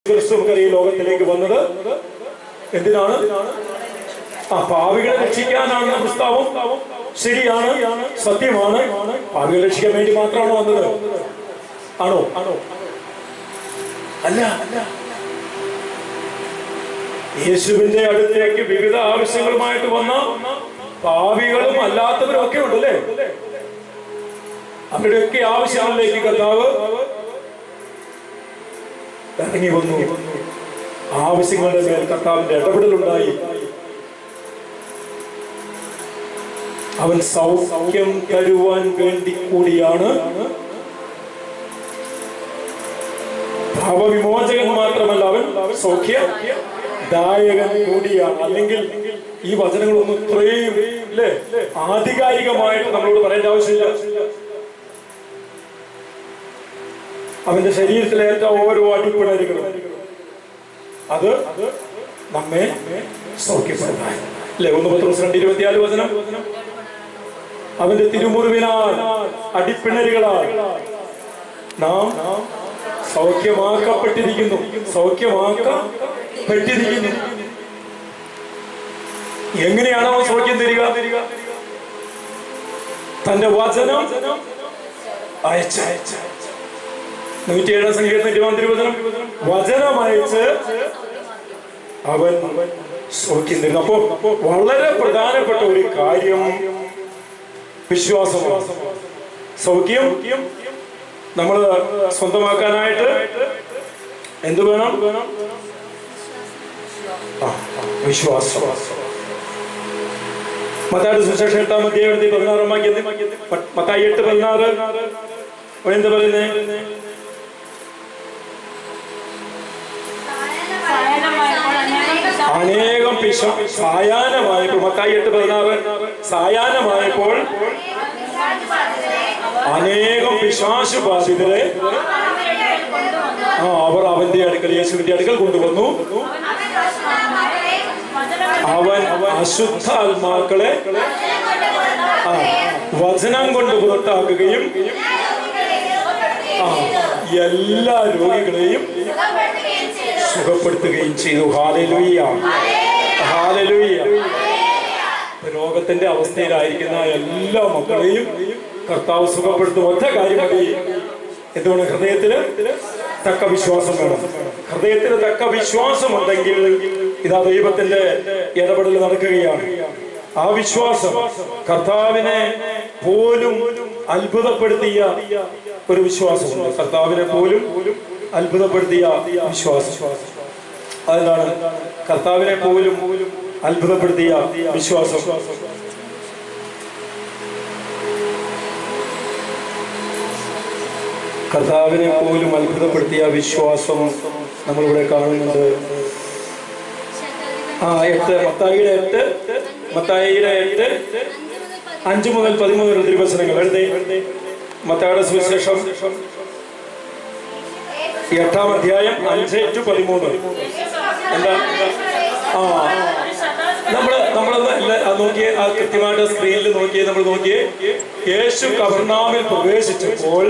ക്രിസ്തു ഈ ലോകത്തിലേക്ക് വന്നത് എന്തിനാണ്? പാപികളെ രക്ഷിക്കാനാണ് പുസ്തകം. ശരിയാണ്, സത്യമാണ്. പാപികളെ രക്ഷിക്കാൻ വേണ്ടി മാത്രമാണോ വന്നത്? ആണോ? അല്ല. യേശുവിന്റെ അടുത്തേക്ക് വിവിധ ആവശ്യങ്ങളുമായിട്ട് വന്ന പാപികളും അല്ലാത്തവരും ഒക്കെ ഉണ്ടല്ലേ. അവരുടെയൊക്കെ ആവശ്യങ്ങളിലേക്ക് കർത്താവ് ഇറങ്ങി വന്നു. ആവശ്യങ്ങളുടെ മേൽ കർത്താവിന്റെ ഇടപെടലുണ്ടായി. അവൻ സൗഖ്യം തരുവാൻ വേണ്ടി കൂടിയാണ്. ഭാവവിമോചകൻ മാത്രമല്ല, അവൻ സൗഖ്യദായകൻ കൂടിയാണ്. അല്ലെങ്കിൽ ഈ വചനങ്ങളൊന്നും ഇത്രയും അല്ലേ ആധികാരികമായിട്ട് നമ്മളോട് പറയേണ്ട ആവശ്യമില്ല. അവന്റെ ശരീരത്തിലേറ്റ ഓരോ അടിപ്പിണരുകളും അത് നമ്മെ സൗഖ്യപ്പെടുത്താൻ അല്ലെ. 1 പത്രോസ് 2:24 വചനം, അവന്റെ തിരുമുറിവിനാൽ അടിപ്പിണരുകളാൽ നാം സൗഖ്യമാക്കപ്പെട്ടിരിക്കുന്നു. എങ്ങനെയാണ് അവൻ സൗഖ്യം തരിക? തന്റെ വചനം അയച്ച 107 സങ്കീർത്തനം 20 വചനം അയച്ച് അവൻ സൗഖ്യം തരുന്നു. അപ്പോ വളരെ പ്രധാനപ്പെട്ട ഒരു കാര്യം വിശ്വാസമാണ്. സൗഖ്യം നമ്മൾ സ്വന്തമാക്കാനായിട്ട് എന്ത് വേണം? വിശ്വാസം. മത്തായിയുടെ സുവിശേഷം 8-ാം അധ്യായം 16-ാം വാക്യത്തിൽ മത്തായി 8:16 എന്താ പറയുന്നത്? അനേകം സായാഹ്നമായപ്പോൾ, മത്തായി 8:16 സായാഹ്നമായപ്പോൾ അനേകം പിശാചുബാധിതരെ അവർ അവന്റെ അടുക്കൽ, യേശുവിന്റെ അടുക്കൽ കൊണ്ടുവന്നു. അവൻ അശുദ്ധാത്മാക്കളെ വചനം കൊണ്ട് പുറത്താക്കുകയും എല്ലാ രോഗികളെയും സുഖപ്പെടുത്തുകയും ചെയ്തു. Hallelujah, hallelujah. രോഗത്തിന്റെ അവസ്ഥയിലായിരിക്കുന്ന എല്ലാ മക്കളെയും കർത്താവ് സുഖപ്പെടുത്തും. ഒറ്റ കാര്യം മതി. എന്തുകൊണ്ട്? ഹൃദയത്തിന് തക്ക വിശ്വാസം വേണം. ഹൃദയത്തിന് തക്ക വിശ്വാസം ഉണ്ടെങ്കിൽ ഇതാ ദൈവത്തിന്റെ ഇടപെടൽ നടക്കുകയാണ്. ആ വിശ്വാസം കർത്താവിനെ പോലും അത്ഭുതപ്പെടുത്തിയ ഒരു വിശ്വാസമുണ്ട്. കർത്താവിനെ പോലും അത്ഭുതപ്പെടുത്തിയ വിശ്വാസം. അതിനാണ് കർത്താവിനെ പോലും അത്ഭുതപ്പെടുത്തിയ വിശ്വാസം. കർത്താവിനെ പോലും അത്ഭുതപ്പെടുത്തിയ വിശ്വാസം നമ്മളിവിടെ കാണുന്നുണ്ട്. മത്തായിയുടെ 8 5 മുതൽ 13 തിരുവചനങ്ങൾ എഴുതി. മത്തായിയുടെ സുവിശേഷം 8-ാം അധ്യായം 5-13. എന്താ? നമ്മളൊന്ന് നോക്കിയേ, ആ കൃത്യമായിട്ട് സ്ക്രീനിൽ നോക്കിയേ, നമ്മൾ നോക്കിയേ. യേശു കഫർനഹൂമിൽ പ്രവേശിച്ചപ്പോൾ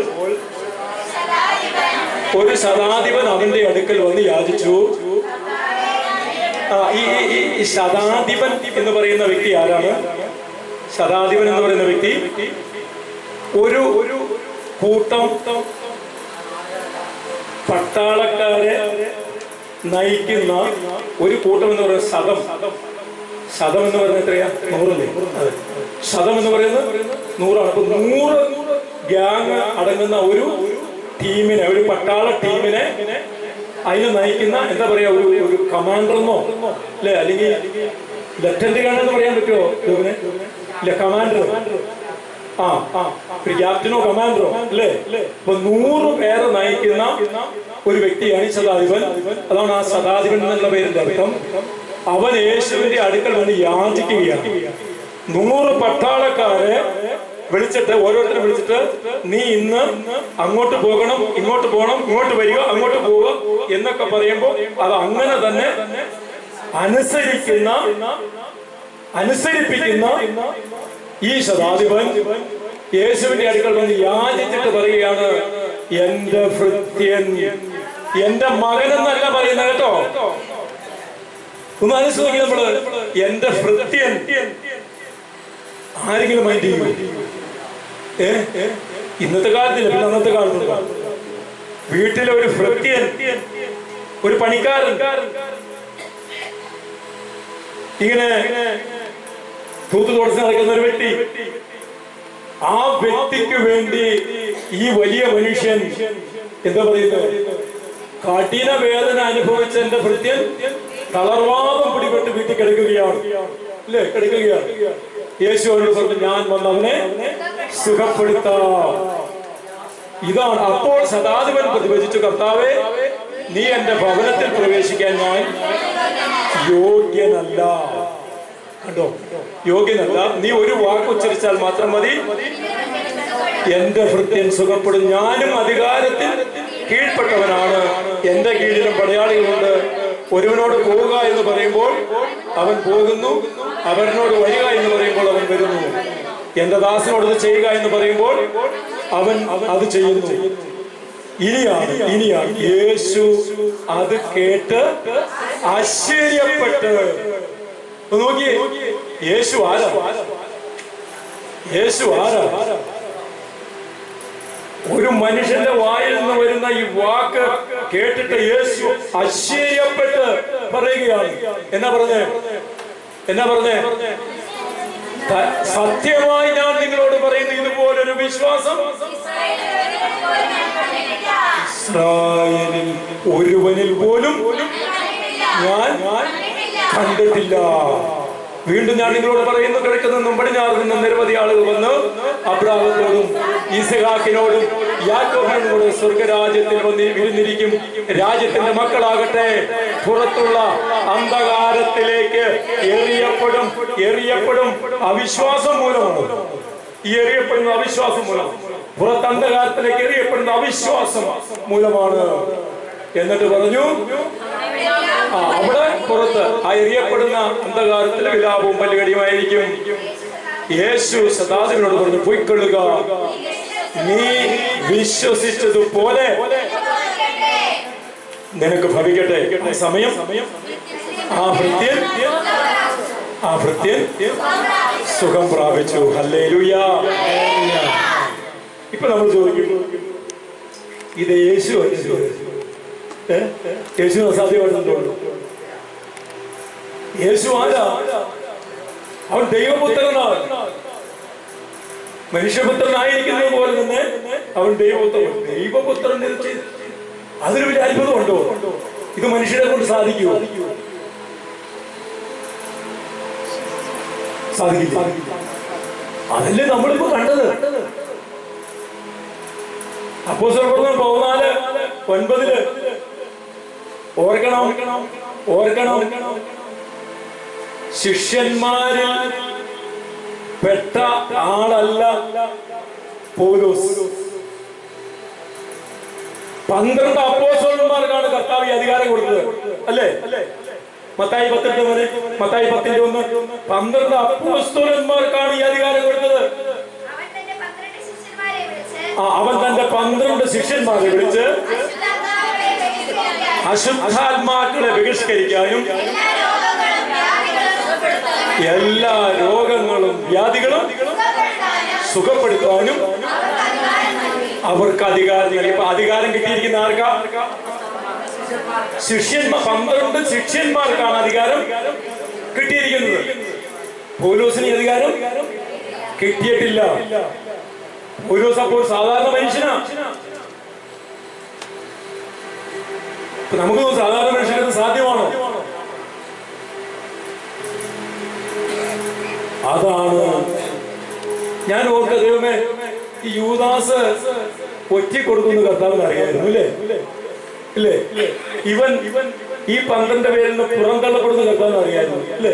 ഒരു ശതാധിപൻ അവന്റെ അടുക്കൽ വന്ന് യാചിച്ചു. ഈ ശതാധിപൻ എന്ന് പറയുന്ന വ്യക്തി ആരാണ്? ശതാധിപൻ എന്ന് പറയുന്ന വ്യക്തി ഒരു കൂട്ടം പട്ടാളക്കാരെ നയിക്കുന്ന ഒരു കൂട്ടം എന്ന് പറയുന്നത് ശതം എന്ന് പറയുന്നത് എത്രയാ? 100. ശതം എന്ന് പറയുന്നത് 100ആണ്. അപ്പൊ 100 ഗ്യാങ് അടങ്ങുന്ന ഒരു ടീമിനെ, ഒരു പട്ടാള ടീമിനെ അതിന് നയിക്കുന്ന എന്താ പറയാ, ഒരു കമാൻഡറെന്നോ അല്ലെ, അല്ലെങ്കിൽ ലെഫ്റ്റനന്റ് ഗവർണർ പറയാൻ പറ്റുമോ? ഇല്ല, കമാൻഡർ. ഒരു ക്യാപ്റ്റനോ കമാൻഡറോ അല്ലേ? അപ്പൊ 100 പേരെ നയിക്കുന്ന ഒരു വ്യക്തിയാണ് ഈ ശതാധിപൻ. അതാണ് ആ ശതാധിപൻ എന്നുള്ള പേരിന്റെ അർത്ഥം. അവൻ യേശുവിന്റെ അടുക്കൽ വന്ന് യാചിക്കുകയാണ്. 100 പട്ടാളക്കാരെ വിളിച്ചിട്ട്, ഓരോരുത്തരും വിളിച്ചിട്ട്, നീ ഇന്ന് അങ്ങോട്ട് പോകണം, ഇങ്ങോട്ട് പോകണം, ഇങ്ങോട്ട് വരിക, അങ്ങോട്ട് പോവുക എന്നൊക്കെ പറയുമ്പോൾ അത് അങ്ങനെ തന്നെ അനുസരിപ്പിക്കുന്ന ഈ ശതാധിപൻ യേശുവിന്റെ അടുക്കൽ വന്ന് യാചിച്ചിട്ട് പറയുകയാണ്, എന്റെ ഭൃത്യൻ എന്റെ മകനെന്നല്ല പറയുന്നത് കേട്ടോ. ഒന്ന് ആലോചിച്ച് നോക്കി നമ്മള്. എന്റെ ഭൃത്യൻ. ആരെങ്കിലും മൈൻഡ് ചെയ്യും? ഇന്നത്തെ കാലത്തില്ല, പിന്നെ അന്നത്തെ കാലത്തുള്ള വീട്ടിലെ ഒരു ഭൃത്യൻ, ഒരു പണിക്കാരൻ ഇങ്ങനെ തൂത്തു തുടച്ച് നടക്കുന്ന ഒരു വ്യക്തി. ആ വ്യക്തിക്ക് വേണ്ടി ഈ വലിയ മനുഷ്യൻ എന്താ പറയുന്നത്? കഠിന വേദന അനുഭവിച്ച എന്റെ ഭൃത്യൻ തളർവാദം പിടിപെട്ട് വീട്ടിൽ കിടക്കുകയാണ്, അല്ലേ? കിടക്കുകയാണ്. യേശു അവരോട് പറഞ്ഞു, ഞാൻ വന്നവനെ സുഖപ്പെടുത്താം. ഇതാണ്. അപ്പോൾ ശതാധിപൻ പ്രതിവചിച്ചു, കർത്താവേ, നീ എന്റെ ഭവനത്തിൽ പ്രവേശിക്കാൻ ഞാൻ യോഗ്യനല്ല. കണ്ടോ? യോഗ്യനല്ല. നീ ഒരു വാക്ക് ഉച്ചരിച്ചാൽ മാത്രം മതി, എന്റെ ഭൃത്യൻ സുഖപ്പെടും. ഞാനും അധികാരത്തിൽ കീഴ്പ്പെട്ടവനാണ്, എന്റെ കീഴിലും പടയാളികളുണ്ട്. ഒരുവനോട് പോവുക എന്ന് പറയുമ്പോൾ അവൻ പോകുന്നു, അവനോട് വരിക എന്ന് പറയുമ്പോൾ അവൻ വരുന്നു. എന്റെ ദാസനോട് ഇത് ചെയ്യുക എന്ന് പറയുമ്പോൾ അവൻ അത് ചെയ്യുന്നു. ഇനിയാണ് യേശു അത് കേട്ട് ആശ്ചര്യപ്പെട്ട്. നോക്കിയേ, യേശു ആരാ? യേശു ആരാ? ഒരു മനുഷ്യന്റെ വായിൽ നിന്ന് വരുന്ന ഈ വാക്ക് കേട്ടിട്ട് യേശു ആശ്ചര്യപ്പെട്ട് പറയുകയാണ്. എന്നാ പറഞ്ഞേ? സത്യമായി ഞാൻ നിങ്ങളോട് പറയുന്നു, ഇതുപോലൊരു വിശ്വാസം ഇസ്രായേലിൽ ഒരുവനിൽ പോലും ഞാൻ കണ്ടിട്ടില്ല. വീണ്ടും ഞാൻ നിങ്ങളോട് പറയുന്നു, കിഴക്കുനിന്നും പടിഞ്ഞാറ് നിന്നും നിരവധി ആളുകൾ വന്ന് അബ്രാഹത്തോടും ഇസഹാക്കിനോടും യാക്കോബിനോടും കൂടെ സ്വർഗരാജ്യത്തിൽ വന്ന് വിരുന്നിരിക്കും. രാജ്യത്തിന്റെ മക്കളാകട്ടെ പുറത്തുള്ള അന്ധകാരത്തിലേക്ക് എറിയപ്പെടും. അവിശ്വാസം മൂലമാണ് ഈ എറിയപ്പെടുന്ന. അവിശ്വാസം മൂലം പുറത്ത് അന്ധകാരത്തിലേക്ക് എറിയപ്പെടുന്ന അവിശ്വാസം മൂലമാണ്. എന്നിട്ട് പറഞ്ഞു, അവിടെ പുറത്ത് ആ എറിയപ്പെടുന്ന അന്ധകാരത്തിലെ വിലാപവും പല്ലുകടിയുമായിരിക്കും. യേശു ശതാധിപനോട് പറഞ്ഞു, പൊയ്ക്കൊള്ളുക, നീ വിശ്വസിച്ചതുപോലെ നിനക്ക് ഭവിക്കട്ടെ. സമയം ആ ഭൃത്യൻ സുഖം പ്രാപിച്ചു. ഹല്ലേലൂയ. ഇപ്പൊ നമ്മൾ ചോദിക്കും, ഇത് യേശു അസാധ്യമായിട്ടുണ്ടോ? യേശു ആരാ? അവൻ ദൈവപുത്രനാണ്. മനുഷ്യപുത്രനായിരിക്കുന്നത് പോലെ തന്നെ അവൻ ദൈവപുത്രൻ. അതിന് വലിയ അത്ഭുതമുണ്ടോ? ഇത് മനുഷ്യരെ കൊണ്ട് സാധിക്കുമോ? സാധിക്കില്ല. അതല്ലേ നമ്മളിപ്പോ കണ്ടത്. അപ്പോസ്തലപ്രവൃത്തി 14:9 ഓർക്കണം, ശിഷ്യന്മാരിൽ പെട്ട ആളല്ല പൗലോസ്. 12 അപ്പോസ്തലന്മാർക്കാണ് കർത്താവ് ഈ അധികാരം കൊടുത്തത്, അല്ലേ? മത്തായി 10:1 12 അപ്പോസ്തലന്മാർക്കാണ് ഈ അധികാരം കൊടുത്തത്. അവൻ തന്റെ 12 ശിഷ്യന്മാരെ വിളിച്ച് അശുദ്ധാത്മാക്കളെ ബഹിഷ്കരിക്കാനും എല്ലാ രോഗങ്ങളും വ്യാധികളും സുഖപ്പെടുത്താനും അവർക്ക് അധികാരം നൽകി. ഇപ്പൊ അധികാരം കിട്ടിയിരിക്കുന്ന ആർക്കാ? 12 ശിഷ്യന്മാർക്കാണ് അധികാരം കിട്ടിയിരിക്കുന്നത്. പൗലോസിന് അധികാരം കിട്ടിയിട്ടില്ല. പൗലോസ് അപ്പോൾ സാധാരണ മനുഷ്യനാ. നമുക്ക് സാധാരണ മനുഷ്യർക്ക് സാധ്യമാണോ? അതാണ് ഞാൻ ഓർക്ക. ദൈവമേ, ഈ യൂദാസ് ഒറ്റിക്കൊടുക്കുന്ന കർത്താവിന് അറിയായിരുന്നു, ഇല്ലേ? ഇവൻ ഈ 12 പേരിൽ നിന്ന് പുറന്തള്ളപ്പെടുന്ന കർത്താവിന് അറിയായിരുന്നു, അല്ലേ?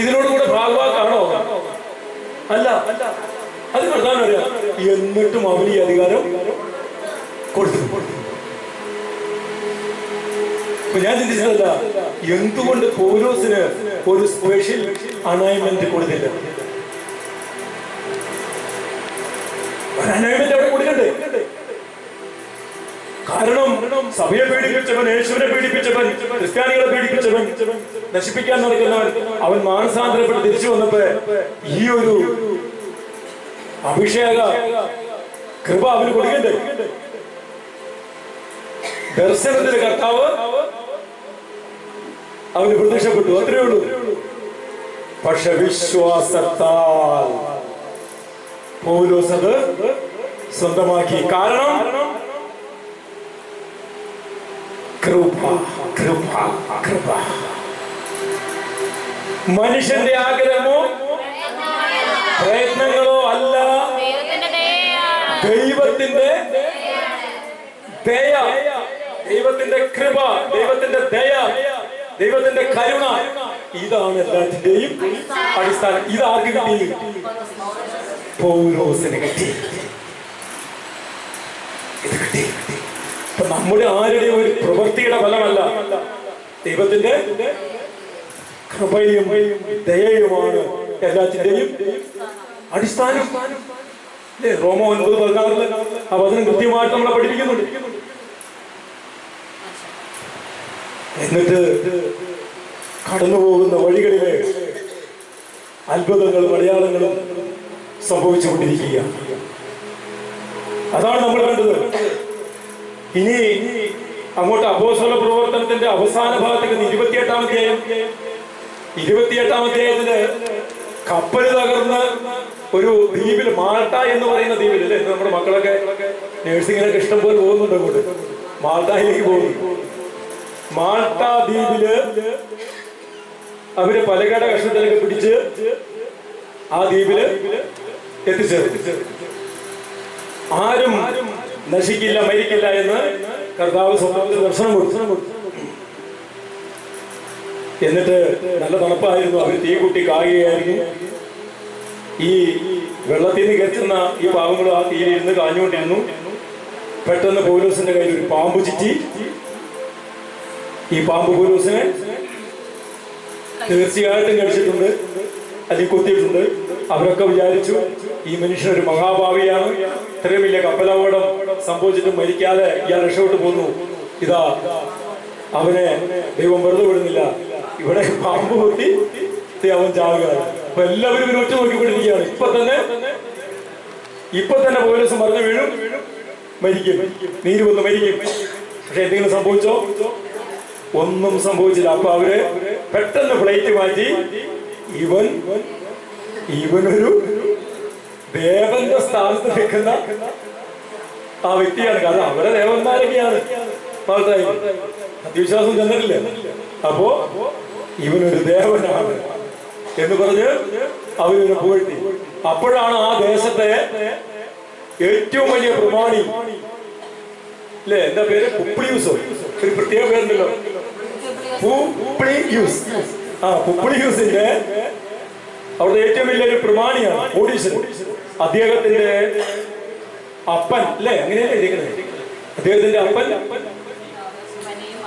ഇതിനോട് കൂടെ ഭാഗവാക്കാണോ? അല്ല, അത് കർത്താവിന് അറിയാം. എന്നിട്ടും അവൻ ഈ അധികാരം കൊടുത്തു. ഞാൻ ചിന്തിച്ചതല്ല, എന്തുകൊണ്ട് പൗലോസിന് ഒരു സ്പെഷ്യൽ അനോയിന്റ്മെന്റ് കൊടുത്തില്ല? അനോയിന്റ്മെന്റ് അവിടെ കൊടുക്കണ്ടേ? കാരണം സഭയെ പീഡിപ്പിച്ചവൻ, യേശുവിനെ പീഡിപ്പിച്ചവൻ, ക്രിസ്ത്യാനികളെ പീഡിപ്പിച്ചവൻ, നശിപ്പിക്കാൻ നടക്കുന്നവൻ, അവൻ മാനസാന്തരപ്പെട്ട് തിരിച്ചു വന്നപ്പോ ഈ ഒരു അഭിഷേക കൃപ അവന് കൊടുക്കണ്ടേ? ദർശനത്തിന് കർത്താവ് അവന് പ്രത്യക്ഷപ്പെട്ടു, അത്രയേ ഉള്ളൂ. പക്ഷെ വിശ്വാസത്താൽ പൗലോസ് അത് സ്വന്തമാക്കി. കാരണം കൃപ, കൃപ, കൃപ. മനുഷ്യന്റെ ആഗ്രഹമോ പ്രയത്നങ്ങളോ അല്ല, ദൈവത്തിന്റെ ദയ, ദൈവത്തിന്റെ കൃപ, ദൈവത്തിന്റെ ദയ, ദൈവത്തിന്റെ കരുണ, ഇതാണ് എല്ലാത്തിന്റെയും അടിസ്ഥാനം. ഇതാർക്ക് കിട്ടി? പൗലോസിന് കിട്ടി. ഇത് കിട്ടി. അപ്പൊ നമ്മുടെ ആരുടെയും ഒരു പ്രവൃത്തിയുടെ ഫലമല്ല, ദൈവത്തിന്റെ കൃപയും ദയയുമാണ് എല്ലാത്തിന്റെയും അടിസ്ഥാനം. റോമ 9:16 ആ വചനം കൃത്യമായിട്ട് നമ്മളെ പഠിപ്പിക്കുന്നുണ്ട്. എന്നിട്ട് കടന്നു പോകുന്ന വഴികളിലെ അത്ഭുതങ്ങളും അടയാളങ്ങളും സംഭവിച്ചുകൊണ്ടിരിക്കുകയാണ്. അതാണ് നമ്മൾ കണ്ടത്. ഇനി അങ്ങോട്ട് അപ്പോസ്തല പ്രവർത്തനത്തിന്റെ അവസാന ഭാഗത്തേക്ക് 28-ാം അധ്യായം. 28-ാം അധ്യായത്തില് കപ്പൽ തകർന്ന് ഒരു ദ്വീപിൽ, മാൾട്ട എന്ന് പറയുന്ന ദ്വീപിൽ, അല്ലെ, നമ്മുടെ മക്കളൊക്കെ നേഴ്സിങ്ങിനൊക്കെ ഇഷ്ടം പോലെ പോകുന്നുണ്ട് അങ്ങോട്ട്, മാൾട്ടയിലേക്ക് പോകുന്നു. മാൾട്ട ദ്വീപില് അവര് പലകട കഷ്ണത്തിലൊക്കെ പിടിച്ച് ആ ദ്വീപില് എത്തിച്ചേർന്നു. ആരും നശിക്കില്ല, മരിക്കില്ല എന്ന് കർത്താവ് സ്വപ്നത്തിൽ ദർശനം കൊടുത്തു. എന്നിട്ട് നല്ല തണുപ്പായിരുന്നു, അവർ തീ കൂട്ടി കായുകയായിരുന്നു. ഈ വെള്ളത്തിൽ നിന്ന് കെത്തുന്ന ഈ പാവങ്ങളും ആ തീയിലിരുന്ന് കാഞ്ഞുകൊണ്ടിരുന്നു. പെട്ടെന്ന് പൗലോസിന്റെ കയ്യിൽ ഒരു പാമ്പ് ചുറ്റി. ഈ പാമ്പ് പൗലോസിനെ തീർച്ചയായിട്ടും കടിച്ചിട്ടുണ്ട്, അല്ലെങ്കിൽ കൊത്തിയിട്ടുണ്ട്. അവരൊക്കെ വിചാരിച്ചു ഈ മനുഷ്യൻ ഒരു മഹാഭാവിയാണ്, ഇത്രയും വലിയ കപ്പലപകടം സംഭവിച്ചിട്ടും മരിക്കാതെ ഇയാൾ രക്ഷപ്പെട്ടു പോന്നു. ഇതാ അവനെ ദൈവം വെറുതെ വിടുന്നില്ല, ഇവിടെ പാമ്പ് കൊത്തി അവൻ ചാവുകയാണ്. അപ്പൊ എല്ലാവരും ഇവരെ ഒറ്റ നോക്കിക്കൊണ്ടിരിക്കുകയാണ്. ഇപ്പൊ തന്നെ പൗലോസ് മറിഞ്ഞു വീഴും, മരിക്കും, നീര് വന്ന് മരിക്കും. പക്ഷെ എന്തെങ്കിലും സംഭവിച്ചോ? ഒന്നും സംഭവിച്ചില്ല. അപ്പൊ അവര് പെട്ടെന്ന് ഫ്ലൈറ്റ് മാറ്റി. ഇവനൊരു ദേവന്റെ സ്ഥാനത്ത് നിൽക്കുന്ന ആ വ്യക്തിയാണ്. കാരണം അവരെ ദേവന്മാരൊക്കെയാണ് മാൾട്ടായി, അത്യവിശ്വാസം ചെന്നിട്ടില്ല. അപ്പോ ഇവനൊരു ദേവനാണ് എന്ന് പറഞ്ഞ് അവരിവനെ പുകഴ്ത്തി. അപ്പോഴാണ് ആ ദേശത്തെ ഏറ്റവും വലിയ പ്രമാണി, അല്ലെ, എന്താ പേര്, പുപ്ലിയൂസോ, ഒരു പ്രത്യേക പേരുണ്ടല്ലോ, പുപ്ലിയൂസ്. ആ പുപ്ലിയൂസിന്റെ അവിടുത്തെ ഏറ്റവും വലിയൊരു പ്രമാണിയാണ് ഓഡീഷൻ. അദ്ദേഹത്തിന്റെ അപ്പൻ, അല്ലെ, അങ്ങനെയല്ലേ ഇരിക്കുന്നത്, അദ്ദേഹത്തിന്റെ അപ്പൻ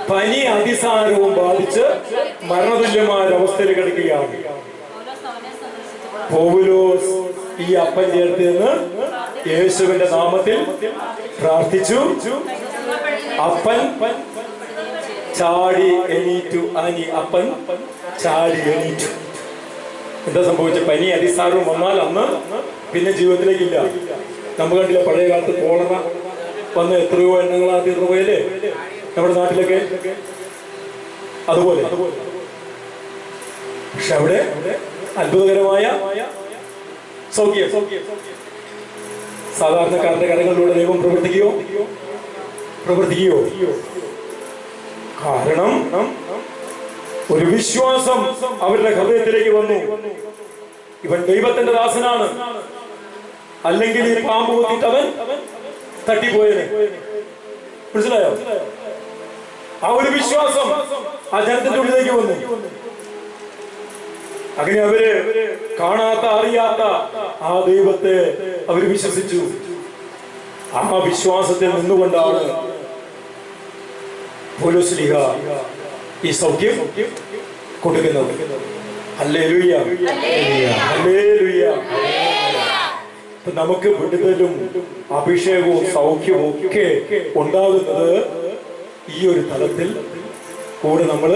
പനി അതിസാരവും ബാധിച്ച് മരണതുല്യമായ ഒരവസ്ഥയിൽ കിടക്കുകയാണ്. പൗലോസ് ഈ അപ്പന്റെ അടുത്ത് നിന്ന് യേശുവിന്റെ നാമത്തിൽ പ്രാർത്ഥിച്ചു. അപ്പൻ ചാടി എണീറ്റു. അപ്പൻ ചാടി എണീറ്റു. എന്താ സംഭവിച്ച? പനി അതിസാരവും വന്നാൽ അന്ന് പിന്നെ ജീവിതത്തിലേക്കില്ല. നമ്മൾ കണ്ടില്ല, പഴയ കാലത്ത് കോളറ വന്ന് എത്രയോ എണ്ണങ്ങളാ തീർന്നു പോയല്ലേ നമ്മുടെ നാട്ടിലൊക്കെ, അതുപോലെ. പക്ഷെ അവിടെ അത്ഭുതകരമായ സൗഖ്യം. സാധാരണക്കാരന്റെ കരങ്ങളിലൂടെ ദൈവം പ്രവർത്തിക്കുകയോ? കാരണം ഒരു വിശ്വാസം അവരുടെ ഹൃദയത്തിലേക്ക് വന്നു. ഇവൻ ദൈവത്തിന്റെ ദാസനാണ്, അല്ലെങ്കിൽ ഈ പാമ്പ് കുത്തിയിട്ട് അവൻ തട്ടിപ്പോയനെ. മനസ്സിലായോ? ആ ഒരു വിശ്വാസം ആ ജനത്തിന്റെ ഉള്ളിലേക്ക് വന്നു. അങ്ങനെ അവര് കാണാത്ത അറിയാത്ത ആ ദൈവത്തെ അവര് വിശ്വസിച്ചു. ആ വിശ്വാസത്തിൽ നിന്നുകൊണ്ടാണ് പൗലോസ്ലീഹ ഈ സൗഖ്യം കൊടുക്കുന്നത്. Hallelujah, hallelujah. നമുക്ക് വിടുതലും അഭിഷേകവും സൗഖ്യവും ഒക്കെ ഉണ്ടാകുന്നത് ഈ ഒരു തലത്തിൽ കൂടെ നമ്മൾ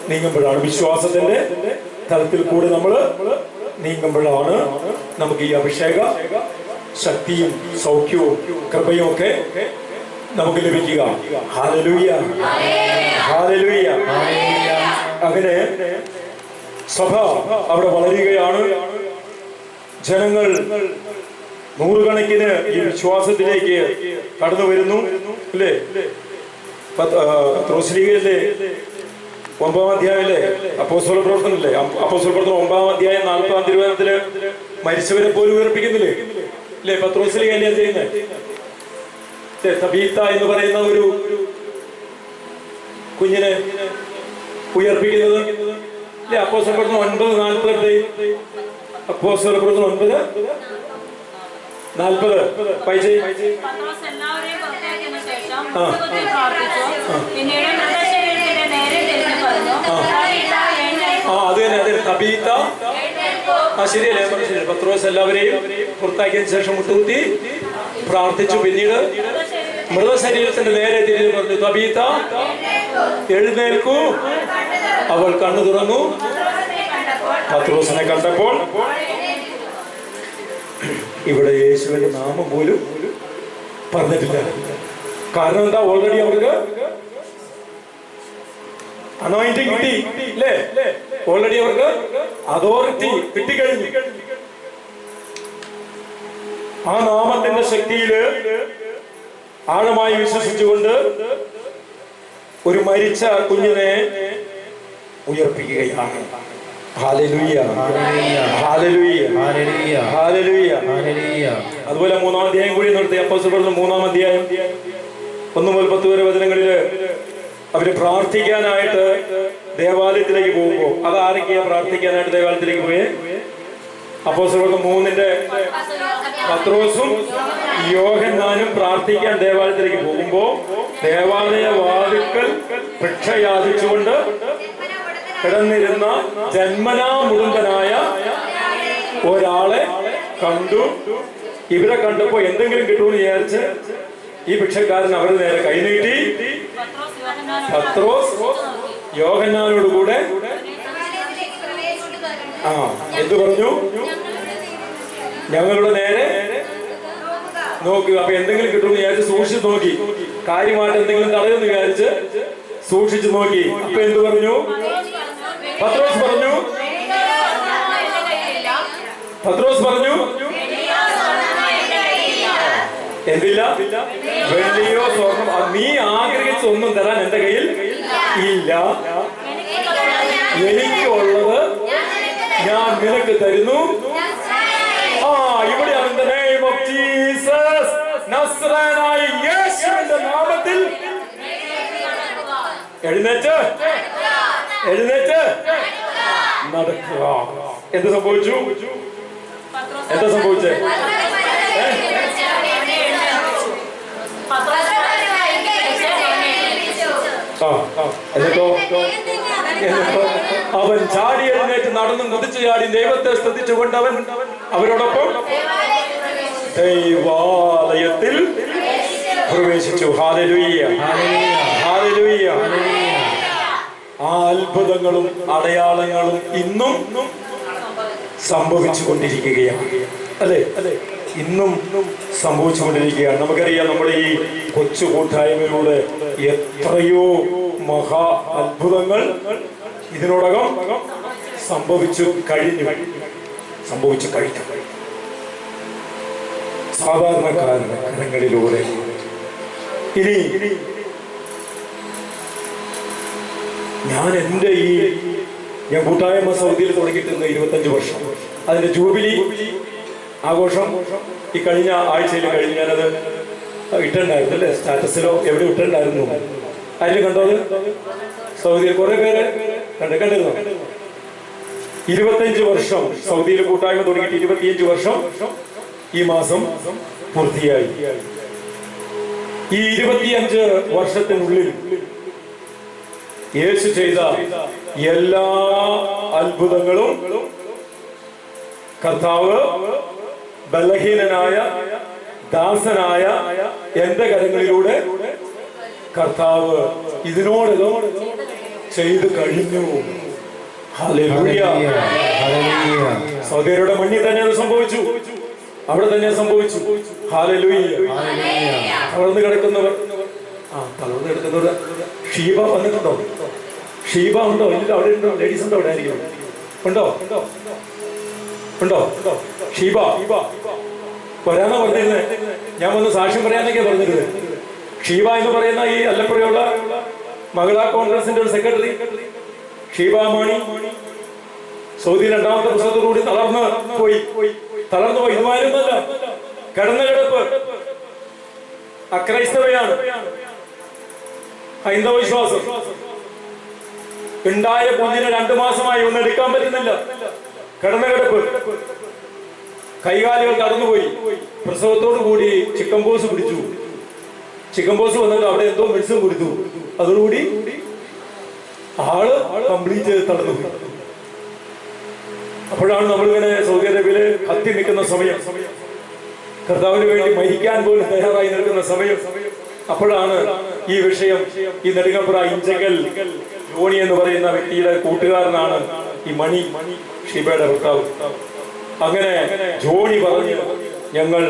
നീങ്ങുമ്പോഴാണ്. വിശ്വാസത്തിന്റെ തലത്തിൽ കൂടെ നമ്മൾ നീങ്ങുമ്പോഴാണ് നമുക്ക് ഈ അഭിഷേക ശക്തിയും സൗഖ്യവും കൃപയും ഒക്കെ നമുക്ക് ലഭിക്കുക. Hallelujah, hallelujah. അങ്ങനെ സഭ അവിടെ വളരുകയാണ്. ജനങ്ങൾ നൂറുകണക്കിന് ഈ വിശ്വാസത്തിലേക്ക് കടന്നു വരുന്നു. അല്ലേ? പത്രോസ്ലീഗയിലെ 9-ാം അധ്യായല്ലേ, അപ്പോസ്തല പ്രവർത്തനല്ലേ, അപ്പോസ്തല പ്രവർത്തനം 9-ാം അധ്യായം 40-ാം തിരുവചനത്തില് മരിച്ചവരെ പോലും ഉയർപ്പിക്കുന്നില്ലേ? അല്ലേ? പത്രോസ്ലീഗയല്ലേ ചെയ്യുന്നത്? തബീത്ത എന്ന് പറയുന്ന ഒരു കുഞ്ഞിനെ ഉയർപ്പിക്കുന്നത് അല്ലേ? അപ്പോസ്തല പ്രവർത്തനം 9:40. അപ്പോസ്തല പ്രവർത്തനം 9:40 വായിച്ചേ. അത് തന്നെ, അതെ, തബീത്ത. ശരിയല്ലേ? ശരി. പത്രോസ് എല്ലാവരെയും പുറത്താക്കിയതിനു ശേഷം മുട്ടുകുത്തി പ്രാർത്ഥിച്ചു. പിന്നീട് മൃതശരീരത്തിന്റെ നേരെ തിരിഞ്ഞു പറഞ്ഞു, തബീത്ത എഴുന്നേൽക്കൂ. അവൾ കണ്ണു തുറന്നു. പത്രോസിനെ കണ്ടപ്പോൾ ഇവിടെ യേശുവിന്റെ നാമം പോലും പറഞ്ഞിട്ടില്ല. കാരണം എന്താ? ഓൾറെഡി അവർക്ക് അനോയിന്റിംഗ് കിട്ടി, അല്ലേ? ഓൾറെഡി അവർക്ക് അതോറിറ്റി കിട്ടിക്കഴിഞ്ഞു. ആ നാമത്തിന്റെ ശക്തിയില് ആഴമായി വിശ്വസിച്ചുകൊണ്ട് ഒരു മരിച്ച കുഞ്ഞിനെ ഉയർപ്പിക്കുകയാണ്. Hallelujah, hallelujah, hallelujah. അതുപോലെ 3-ാം അധ്യായം കൂടി നിർത്തി. അപ്പോസ്തല പ്രവർത്തനം 3-ാം അധ്യായം 1 മുതൽ 10 വരെ വചനങ്ങളില് അവര് പ്രാർത്ഥിക്കാനായിട്ട് ദേവാലയത്തിലേക്ക് പോകുമ്പോൾ, അതാരൊക്കെയാ പ്രാർത്ഥിക്കാനായിട്ട് ദേവാലയത്തിലേക്ക് പോയേ? അപ്പോസ്തല പ്രവർത്തനം 3-ന്റെ പത്രോസും യോഹന്നാനും പ്രാർത്ഥിക്കാൻ ദേവാലയത്തിലേക്ക് പോകുമ്പോ ദേവാലയ വാതിൽക്കൽ ഭിക്ഷ യാചിച്ചുകൊണ്ട് കിടന്നിരുന്ന ജന്മനാ മുഴുവനായ ഒരാളെ കണ്ടു. ഇവരെ കണ്ടപ്പോ എന്തെങ്കിലും കിട്ടുമെന്ന് വിചാരിച്ച് ഈ ഭിക്ഷക്കാരൻ അവരുടെ നേരെ കൈനീട്ടി. പത്രോസ് യോഹന്നാനോട് കൂടെ എന്തു പറഞ്ഞു? ഞങ്ങളുടെ നേരെ നോക്കുക. അപ്പൊ എന്തെങ്കിലും കിട്ടുമെന്ന് വിചാരിച്ച് സൂക്ഷിച്ചു നോക്കി. കാര്യമായിട്ട് എന്തെങ്കിലും തടയുമെന്ന് വിചാരിച്ച് സൂക്ഷിച്ചു നോക്കി. അപ്പൊ എന്തു പറഞ്ഞു? പത്രോസ് പറഞ്ഞു, എന്തില്ല? വെള്ളിയോ സ്വർണം നീ ആഗ്രഹിച്ച ഒന്നും തരാൻ എന്റെ കയ്യിൽ ഇല്ല. എനിക്കുള്ളത് ഞാൻ നിനക്ക് തരുന്നു. ഇവിടെയാണ് in the name of Jesus, നസ്രായനായ യേശുവിന്റെ നാമത്തിൽ എഴുന്നേറ്റ് നടക്കുക. എന്ത് സംഭവിച്ചു? എന്താ സംഭവിച്ചേ? എന്നിട്ടോ അവൻ ചാടി എഴുന്നേറ്റ് നടന്നു കുതിച്ചു ചാടി ദൈവത്തെ സ്തുതിച്ചുകൊണ്ട് അവരോടൊപ്പം ദൈവാലയത്തിൽ പ്രവേശിച്ചു. Hallelujah, hallelujah. ആ അത്ഭുതങ്ങളും അടയാളങ്ങളും ഇന്നും സംഭവിച്ചുകൊണ്ടിരിക്കുകയാണ്. അല്ലേ? ഇന്നും സംഭവിച്ചുകൊണ്ടിരിക്കുകയാണ്. നമുക്കറിയാം, നമ്മുടെ ഈ കൊച്ചു കൂട്ടായ്മയിലൂടെ എത്രയോ മഹാ അത്ഭുതങ്ങൾ ഇതിനോടകം സംഭവിച്ചു കഴിഞ്ഞു. സാധാരണക്കാരുടെ കരങ്ങളിലൂടെ. ഇനി ഞാൻ കൂട്ടായ്മ സൗദിയിൽ തുടങ്ങിയിട്ട് 25 വർഷം. അതിന്റെ ജൂബിലി ആഘോഷം ഈ കഴിഞ്ഞ ആഴ്ചയിൽ കഴിഞ്ഞ് ഞാനത് ഇട്ടുണ്ടായിരുന്നു, അല്ലേ? സ്റ്റാറ്റസിലോ എവിടെ ഇട്ടുണ്ടായിരുന്നു. അതിൽ കണ്ടോ? അത് സൗദിയിൽ കുറെ പേര് കണ്ടിരുന്നു. 25 വർഷം സൗദിയിൽ കൂട്ടായ്മ തുടങ്ങിയിട്ട് 25 വർഷം ഈ മാസം പൂർത്തിയായി. ഈ 25 വർഷത്തിനുള്ളിൽ യേശു ചെയ്ത എല്ലാ അത്ഭുതങ്ങളും കർത്താവ് ബലഹീനനായ ദാസനായ എന്റെ കരങ്ങളിലൂടെ കർത്താവ് ഇതിനോടകം ചെയ്തു കഴിഞ്ഞു. ഹല്ലേലൂയ. സഹോദരരുടെ മണ്ണിൽ തന്നെ അത് സംഭവിച്ചു, അവിടെ തന്നെ സംഭവിച്ചു. ഹല്ലേലൂയ. തളർന്നു കിടക്കുന്നവർ, തളർന്നു കിടക്കുന്നവർ ഷീബ വന്നിട്ടുണ്ടോ? ഷീബ ഉണ്ടോ? ഇല്ല, അവിടെ ഉണ്ടോ? ലേഡീസ് ഉണ്ടോ? അവിടെ ആയിരിക്കും. ഉണ്ടോ? ഉണ്ടോ? ഷീബ വരാന്നാ പറഞ്ഞിരുന്നത്. ഞാൻ വന്ന് സാക്ഷ്യം പറയാനൊക്കെ പറഞ്ഞിരുന്നത്. ഷീബ എന്ന് പറയുന്ന ഈ അല്ലപ്പുഴയുള്ള മഹിളാ കോൺഗ്രസിന്റെ ഒരു സെക്രട്ടറി ഷീബ മാണി സൗദി രണ്ടാമത്തെ പുസ്തകത്തോടുകൂടി തളർന്നു പോയി. ഇതുമായിരുന്നല്ല, കിടന്ന കിടപ്പ് അക്രൈസ്തവയാണ്. ഹൈന്ദവ വിശ്വാസം. ഉണ്ടായ കുഞ്ഞിന് 2 മാസമായി ഒന്നും എടുക്കാൻ പറ്റുന്നില്ല. കിടന്ന കിടപ്പ്, കൈകാലുകൾ കടന്നുപോയി. പ്രസവത്തോടു കൂടി ചിക്കൻ പോസ് പിടിച്ചു. ചിക്കൻ പോസ് വന്നിട്ട് അവിടെ എന്തോ മെഡിസിൻ കൊടുത്തു. അതോടുകൂടി ആള് കംപ്ലീറ്റ് തളർന്നു. അപ്പോഴാണ് നമ്മളിങ്ങനെ സൗദി അറേബ്യയില് കത്തി നിൽക്കുന്ന സമയം, കർത്താവിന് വേണ്ടി മരിക്കാൻ പോലും തയ്യാറായി നിൽക്കുന്ന സമയം. അപ്പോഴാണ് ഈ വിഷയം, ഈ നെടുങ്ങപ്പുറ ഇഞ്ചക്കൽ ജോണി എന്ന് പറയുന്ന വ്യക്തിയുടെ കൂട്ടുകാരനാണ് ഈ മണി, ഷീബയുടെ ഭർത്താവ്. അങ്ങനെ ജോണി പറഞ്ഞ് ഞങ്ങൾ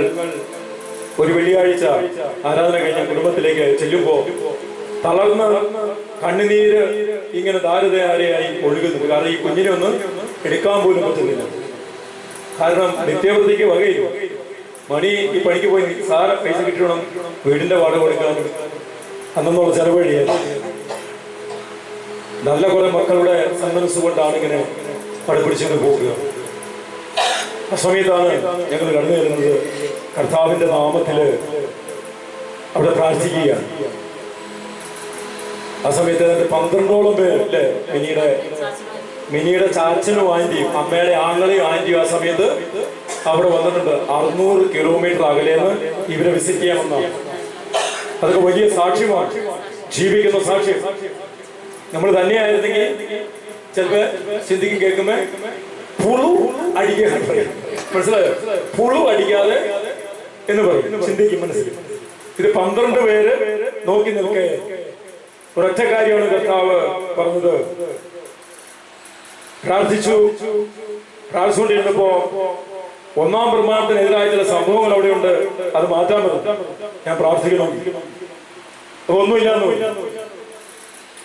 ഒരു വെള്ളിയാഴ്ച ആരാധന കഴിഞ്ഞ കുടുംബത്തിലേക്ക് ചെല്ലുമ്പോ തളർന്ന് കണ്ണുനീര് ഇങ്ങനെ ധാരധാരയായി ഒഴുകുന്നു. കാരണം ഈ കുഞ്ഞിനെ ഒന്ന് എടുക്കാൻ പോലും പറ്റുന്നില്ല. കാരണം നിത്യവൃത്തിക്ക് വകയില്ല. മണി ഈ പണിക്ക് പോയി സാര പൈസ കിട്ടണം, വീടിന്റെ വാടക കൊടുക്കാനും അന്നുള്ള ചെലവഴിയാണ്. നല്ല കുറെ മക്കളുടെ സന്മനസ് കൊണ്ടാണ് ഇങ്ങനെ പടപിടിച്ചു പോകുക. ആ സമയത്താണ് ഞങ്ങൾ കടന്നു വരുന്നത്. കർത്താവിന്റെ നാമത്തില് അവിടെ പ്രാർത്ഥിക്കുകയാണ്. ആ സമയത്ത് 12ഓളം പേര് അല്ലെ, മിനിയുടെ ചാച്ചനും ആന്റിയും അമ്മയുടെ ആങ്ങളെയും ആന്റിയും ആ സമയത്ത് അവിടെ വന്നിട്ടുണ്ട്. 600 കിലോമീറ്റർ അകലേന്ന് ഇവരെ വിസിറ്റ് ചെയ്യാമെന്നാണ്. അതൊക്കെ വലിയ സാക്ഷ്യമാണ്, ജീവിക്കുന്ന സാക്ഷ്യം. നമ്മൾ തന്നെയായിരുന്നെങ്കിൽ ചിലപ്പോ ചിന്തിക്കും, കേൾക്കുമ്പോ പുളു അടിക്കാൻ പറയും. മനസ്സിലായോ? പുളു അടിക്കാതെ എന്ന് പറയും, ചിന്തിക്കും മനസ്സിൽ. ഇത് 12 പേര് നോക്കി നിൽക്കേ. ഒരൊറ്റ കാര്യമാണ് കർത്താവ് പറഞ്ഞത്. പ്രാർത്ഥിച്ചുകൊണ്ടിരുന്നപ്പോ 1-ാം പ്രമാണത്തിനെതിരായ ചില സംഭവങ്ങൾ അവിടെയുണ്ട്, അത് മാറ്റാൻ പറ്റും. ഞാൻ പ്രാർത്ഥിക്കണം. അപ്പൊ ഒന്നുമില്ലാന്ന് പറഞ്ഞു.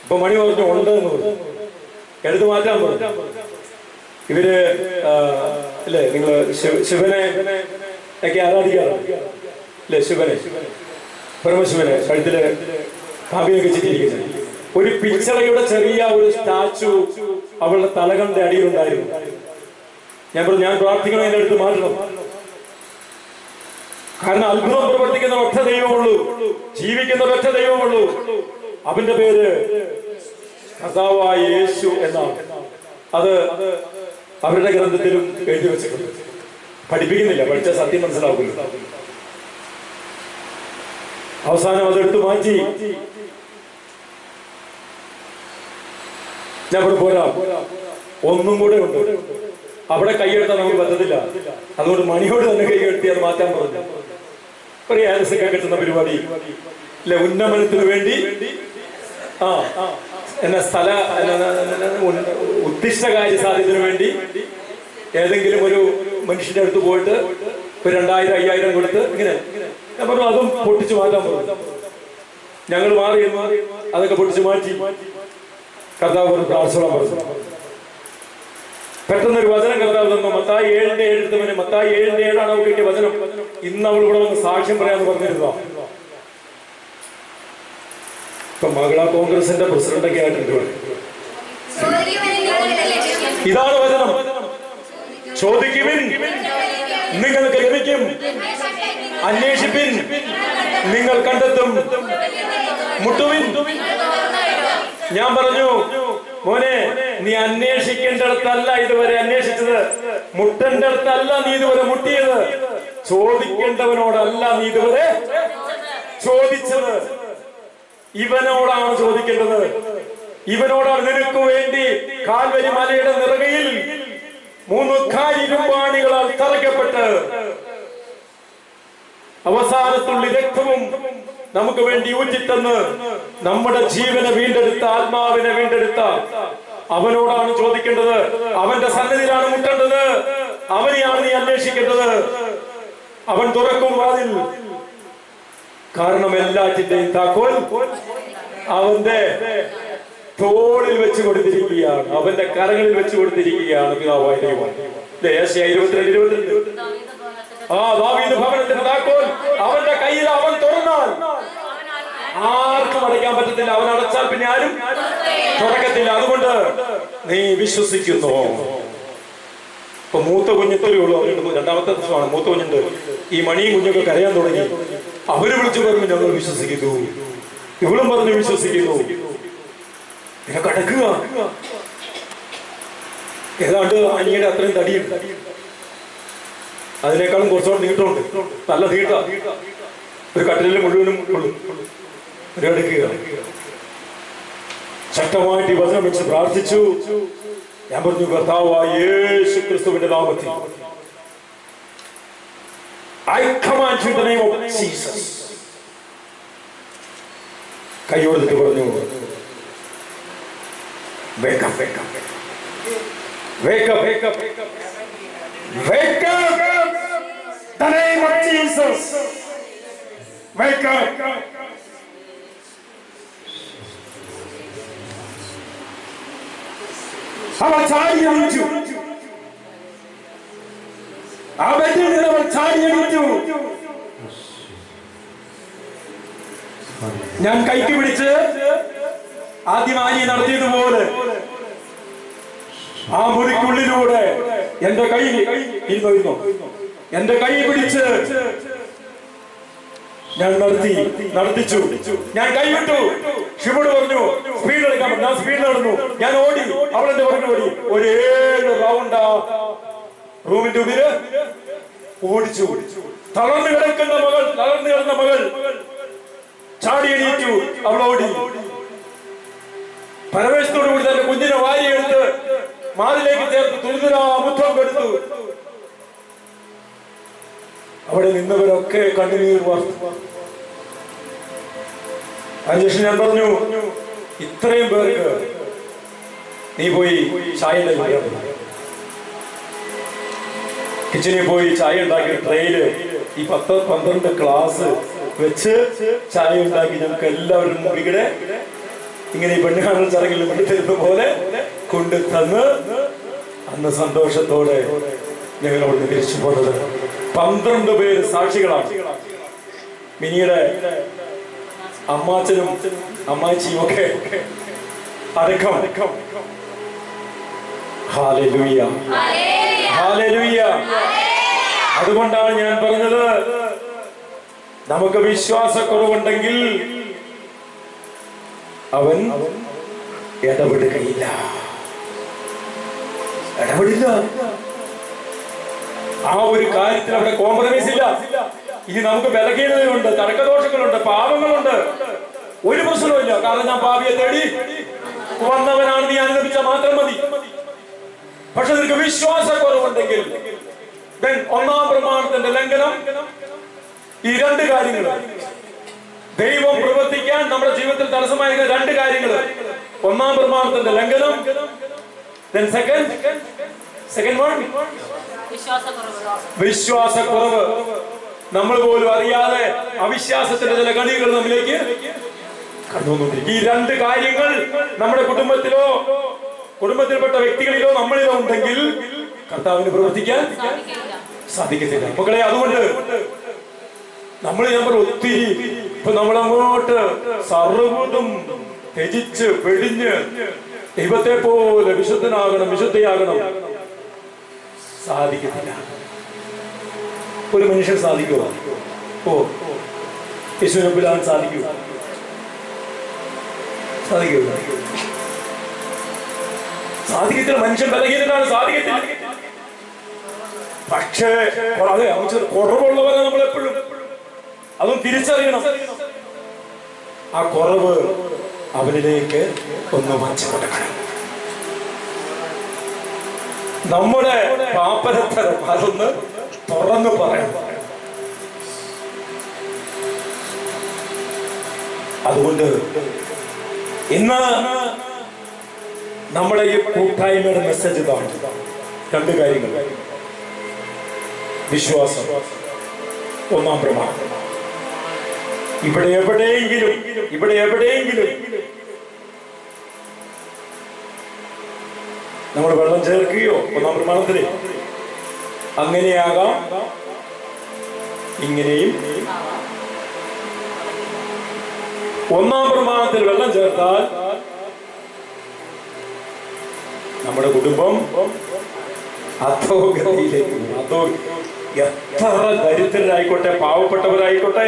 ഇപ്പൊ മണി പറഞ്ഞു ഉണ്ട് എന്ന് പറഞ്ഞു. എടുത്തു മാറ്റാൻ പറഞ്ഞു. ഇവര് അല്ലേ, നിങ്ങള് ശിവനെ ഒക്കെ ആരാധിക്കാറുണ്ട് അല്ലെ? ശിവനെ, പരമശിവനെ കഴുത്തില് കാവ്യൊക്കെ ചിരിക്കുന്നത്. ഒരു പിച്ചളയുടെ ചെറിയ ഒരു സ്റ്റാച്ചു അവളുടെ തലകന്റെ അടിയിലുണ്ടായിരുന്നു. ഞാൻ പറഞ്ഞു, ഞാൻ പ്രാർത്ഥിക്കണം, എന്റെ അടുത്ത് മാറ്റണം. കാരണം അത്ഭുതം പ്രവർത്തിക്കുന്ന ഒറ്റ ദൈവമുള്ളൂ, ജീവിക്കുന്ന ഒറ്റ ദൈവമുള്ളൂ. അവന്റെ പേര് കർത്താവായ യേശു എന്നാണ്. അത് അവരുടെ ഗ്രന്ഥത്തിലും എഴുതി വെച്ചിട്ടുണ്ട്. പഠിപ്പിക്കുന്നില്ല, പഠിച്ച സത്യം മനസ്സിലാക്കില്ല. അവസാനം അതെടുത്ത് മാറ്റി. ഞാൻ ഇവിടെ പോരാ, ഒന്നും കൂടെ ഉണ്ട്. അവിടെ കൈയെടുത്താൽ നമുക്ക് പറ്റത്തില്ല. അതുകൊണ്ട് മണിയോട് തന്നെ കൈയെടുത്തി അത് മാറ്റാൻ പറഞ്ഞു. ഒരു ആൻസൊക്കെ കിട്ടുന്ന പരിപാടി അല്ലെ, ഉന്നമനത്തിന് വേണ്ടി എന്ന സ്ഥല ഉദ്ദിഷ്ട കാര്യ സാധ്യത്തിന് വേണ്ടി ഏതെങ്കിലും ഒരു മനുഷ്യന്റെ അടുത്ത് പോയിട്ട് ഒരു 2000-5000 കൊടുത്ത് ഇങ്ങനെ ഞാൻ പറഞ്ഞു, അതും പൊട്ടിച്ചു മാറ്റാൻ പറഞ്ഞു. ഞങ്ങൾ മാറി അതൊക്കെ പൊട്ടിച്ചു മാറ്റി. കർത്താവ് ഒരു പ്രാർത്ഥന പറഞ്ഞു. പെട്ടെന്നൊരു വചനം കർത്താവ് തന്നു. മത്തായി 7:7 എടുത്തവന്, മത്തായി 7:7 അവൾക്ക് കിട്ടിയ വചനം. ഇന്ന് അവൾ ഇവിടെ വന്ന് സാക്ഷ്യം പറയാന്ന് പറഞ്ഞിരുന്നോ? ഇപ്പൊ മഹിളാ കോൺഗ്രസിന്റെ പ്രസിഡന്റൊക്കെ ആയിട്ടുണ്ട്. ഇതാണ് വചനം. ചോദിക്കുവിൻ, നിങ്ങൾക്ക് ലഭിക്കും. അന്വേഷിപ്പിൻ, നിങ്ങൾ കണ്ടെത്തും. മുട്ടുവിൻ. ഞാൻ പറഞ്ഞു, മോനെ, നീ അന്വേഷിക്കേണ്ടടുത്തല്ല ഇതുവരെ അന്വേഷിച്ചത്, മുട്ടേണ്ടടുത്തല്ല നീ ഇതുവരെ മുട്ടിയത്, ചോദിക്കേണ്ടവനോടല്ല നീ ഇതുവരെ ചോദിച്ചത്. ഇവനോടാണ് ചോദിക്കേണ്ടത്. ഇവനോടാണ് നിനക്ക് വേണ്ടി കാൽവരി മലയുടെ നിറകയിൽ 3 കാലിരുമ്പാണികളാൽ തറയ്ക്കപ്പെട്ട് അവസാനത്തുള്ളി രക്തവും നമുക്ക് വേണ്ടി ഊറ്റിത്തന്ന് നമ്മുടെ ജീവനെ വീണ്ടെടുത്ത, ആത്മാവിനെ വീണ്ടെടുത്ത അവനോടാണ് ചോദിക്കേണ്ടത്. അവന്റെ സന്നിധിയിലാണ് മുട്ടേണ്ടത്. അവനെയാണ് നീ അന്വേഷിക്കേണ്ടത്. അവൻ തുറക്കും വാതിൽ. കാരണം എല്ലാറ്റിന്റെയും താക്കോൽ അവന്റെ തോളിൽ വെച്ച് കൊടുത്തിരിക്കുകയാണ്, അവന്റെ കരങ്ങളിൽ വെച്ച് കൊടുത്തിരിക്കുകയാണ് പിതാവായ ദൈവം. യേശയ്യാ 22:22. ദാവീദ് ഭവനത്തിന്റെ താക്കോൽ അവന്റെ കയ്യിൽ. അവൻ തുറന്നാൽ ആർക്കും അടയ്ക്കാൻ പറ്റത്തില്ല. അവൻ അടച്ചാൽ പിന്നെ ആരും തുറക്കത്തില്ല. അതുകൊണ്ട് നീ വിശ്വസിക്കുന്നു. ഇപ്പൊ മൂത്ത കുഞ്ഞിത്തൊരു ഉള്ളൂ. രണ്ടാമത്തെ ദിവസമാണ്. മൂത്ത കുഞ്ഞുണ്ട്. ഈ മണിയും കുഞ്ഞൊക്കെ കരയാൻ തുടങ്ങി. അവര് വിളിച്ചു പറഞ്ഞു ഞങ്ങൾ വിശ്വസിക്കുന്നു. ഇവളും പറഞ്ഞു വിശ്വസിക്കുന്നു. പിന്നെ കടക്കുക. ഏതാണ്ട് അനിയുടെ അത്രയും തടിയുണ്ട്. അതിനേക്കാളും കുറച്ചുകൂടെ നീട്ടമുണ്ട്. നല്ല നീട്ട. ഒരു കട്ടിലിൽ മുഴുവനും എടുക്കുക. ശക്തമായിട്ട് ഈ വചനം വെച്ച് പ്രാർത്ഥിച്ചു. ഞാൻ പറഞ്ഞു കർത്താവായ യേശു ക്രിസ്തുവിന്റെ നാമത്തിൽ I command you in the name of Jesus. കൈയോടുത്തിട്ട് പറഞ്ഞു wake up, wake up, wake up, wake up, wake up, wake up, the name of Jesus, wake up. അവൻ ചാടി എണീറ്റു. ആ ബെഡിൽ നിന്ന് അവൻ ചാടി എണീറ്റു. ഞാൻ കൈക്ക് പിടിച്ച് ആദ്യം ആനി നടത്തിയതുപോലെ ആ മുറിക്കുള്ളിലൂടെ എന്റെ കൈ ഇരുന്നു. എന്റെ കൈ പിടിച്ച് ഞാൻ നടത്തിച്ചു. ഞാൻ കൈവിട്ടു. ശിവോട് പറഞ്ഞു സ്പീഡ് എടുക്കാൻ. ഞാൻ സ്പീഡ് നടന്നു. ഞാൻ ഓടി. അവളെന്റെ പുറകെ ഓടി. ഒരു 7 റൗണ്ട് റൂമിന്റെ ഉള്ളില് ഓടിച്ചു. തളർന്നു കിടന്ന മകൾ ചാടി എണീറ്റു. അവൾ ഓടി. പരമേശ്വരോട് കൂടി തന്റെ കുഞ്ഞിനെ വാരിയെടുത്ത് മാറിലേക്ക് ചേർത്ത് തുരുതുരാ മുത്തം കൊടുത്തു. അവിടെ നിന്നവരൊക്കെ കണ്ണുനീർ വാർത്തു. അതിനുശേഷം ഞാൻ പറഞ്ഞു ഇത്രയും പേർക്ക് നീ പോയി ചായ കിച്ചണിൽ പോയി ചായ ഉണ്ടാക്കി ട്രെയില് ഈ 10-12 ഗ്ലാസ് വെച്ച് ചായ ഉണ്ടാക്കി ഞങ്ങൾക്ക് എല്ലാവരും മുറികടെ ഇങ്ങനെ ഈ പെണ്ണുകാണൽ ചടങ്ങിൽ കൊണ്ടുതരുന്ന പോലെ കൊണ്ടു തന്ന് അന്ന് സന്തോഷത്തോടെ ഞങ്ങൾ അവിടുന്ന് തിരിച്ചു പോന്നത്. 12 പേര് സാക്ഷികളാണ്. മിനിയുടെ അമ്മാച്ചനും അമ്മാച്ചിയും ഒക്കെ അടക്കം. Hallelujah, hallelujah. അതുകൊണ്ടാണ് ഞാൻ പറഞ്ഞത് നമുക്ക് വിശ്വാസക്കുറവുണ്ടെങ്കിൽ അവൻ ഇടപെടുകയില്ല. ആ ഒരു കാര്യത്തിൽ അവിടെ കോംപ്രമൈസ് ഇല്ല. ഇനി നമുക്ക് ബലഹീനതയുണ്ട്, തർക്കദോഷങ്ങളുണ്ട്, പാപങ്ങളുണ്ട്. ഒരു പ്രശ്നവുമില്ല. കാരണം ഞാൻ പാപിയെ തേടി വന്നവനാണ്, നീ അനുഭവിച്ച മാത്രം മതി. പക്ഷെ നിനക്ക് വിശ്വാസക്കുറവുണ്ടെങ്കിൽ ഒന്നാം പ്രമാണത്തിന്റെ ലംഘനം, ഈ 2 കാര്യങ്ങൾ ദൈവം പ്രവർത്തിക്കാൻ നമ്മുടെ ജീവിതത്തിൽ തടസ്സമായിരുന്ന 2 കാര്യങ്ങൾ. ഒന്നാം പ്രമാണത്തിന്റെ ലംഘനം, വിശ്വാസക്കുറവ്. നമ്മൾ പോലും അറിയാതെ അവിശ്വാസത്തിന്റെ ചില കണികൾ നമ്മിലേക്ക് കടന്നുകൊണ്ടിരിക്കും. ഈ 2 കാര്യങ്ങൾ നമ്മുടെ കുടുംബത്തിലോ കുടുംബത്തിൽപ്പെട്ട വ്യക്തികളിലോ നമ്മളിലോ ഉണ്ടെങ്കിൽ കർത്താവിന് പ്രവർത്തിക്കാൻ സാധിക്കത്തില്ല. മക്കളെ, അതുകൊണ്ട് നമ്മൾ ഒത്തിരി ഇപ്പൊ നമ്മളങ്ങോട്ട് സർവ്വതും ത്യജിച്ച് വെടിഞ്ഞ് ദൈവത്തെ പോലെ വിശുദ്ധനാകണം, വിശുദ്ധയാകണം, സാധിക്കത്തില്ല. ഒരു മനുഷ്യൻ സാധിക്കുമോ? യേശുവിനെ സാധിക്കുമോ? സാധിക്കില്ല. സാധിക്കത്തില്ല. മനുഷ്യൻ ബലഹീനനാണ്, സാധിക്കത്തില്ല. പക്ഷേ അതെ, കുറവുള്ളവരെ നമ്മൾ എപ്പോഴും അതും തിരിച്ചറിയണം. ആ കുറവ് അവനിലേക്ക് ഒന്ന് വച്ചു കൊടുക്കണം. നമ്മുടെ പാപ്പരത്തരം അതൊന്ന് തുറന്നു പറയണം. അതുകൊണ്ട് ഇന്ന് നമ്മുടെ ഈ കൂട്ടായ്മയുടെ മെസ്സേജ് ഇതാണ്. രണ്ട് കാര്യങ്ങൾ. വിശ്വാസം ഒന്നാം പ്രമാണം. ഇവിടെ എവിടെയെങ്കിലും നമ്മൾ വെള്ളം ചേർക്കുകയോ ഒന്നാം പ്രമാണത്തില് അങ്ങനെയാകാം, ഇങ്ങനെയും. ഒന്നാം പ്രമാണത്തിൽ വെള്ളം ചേർത്താൽ നമ്മുടെ കുടുംബം അധോഗതിയിലേക്ക്. എത്ര ദരിദ്രരായിക്കോട്ടെ, പാവപ്പെട്ടവരായിക്കോട്ടെ,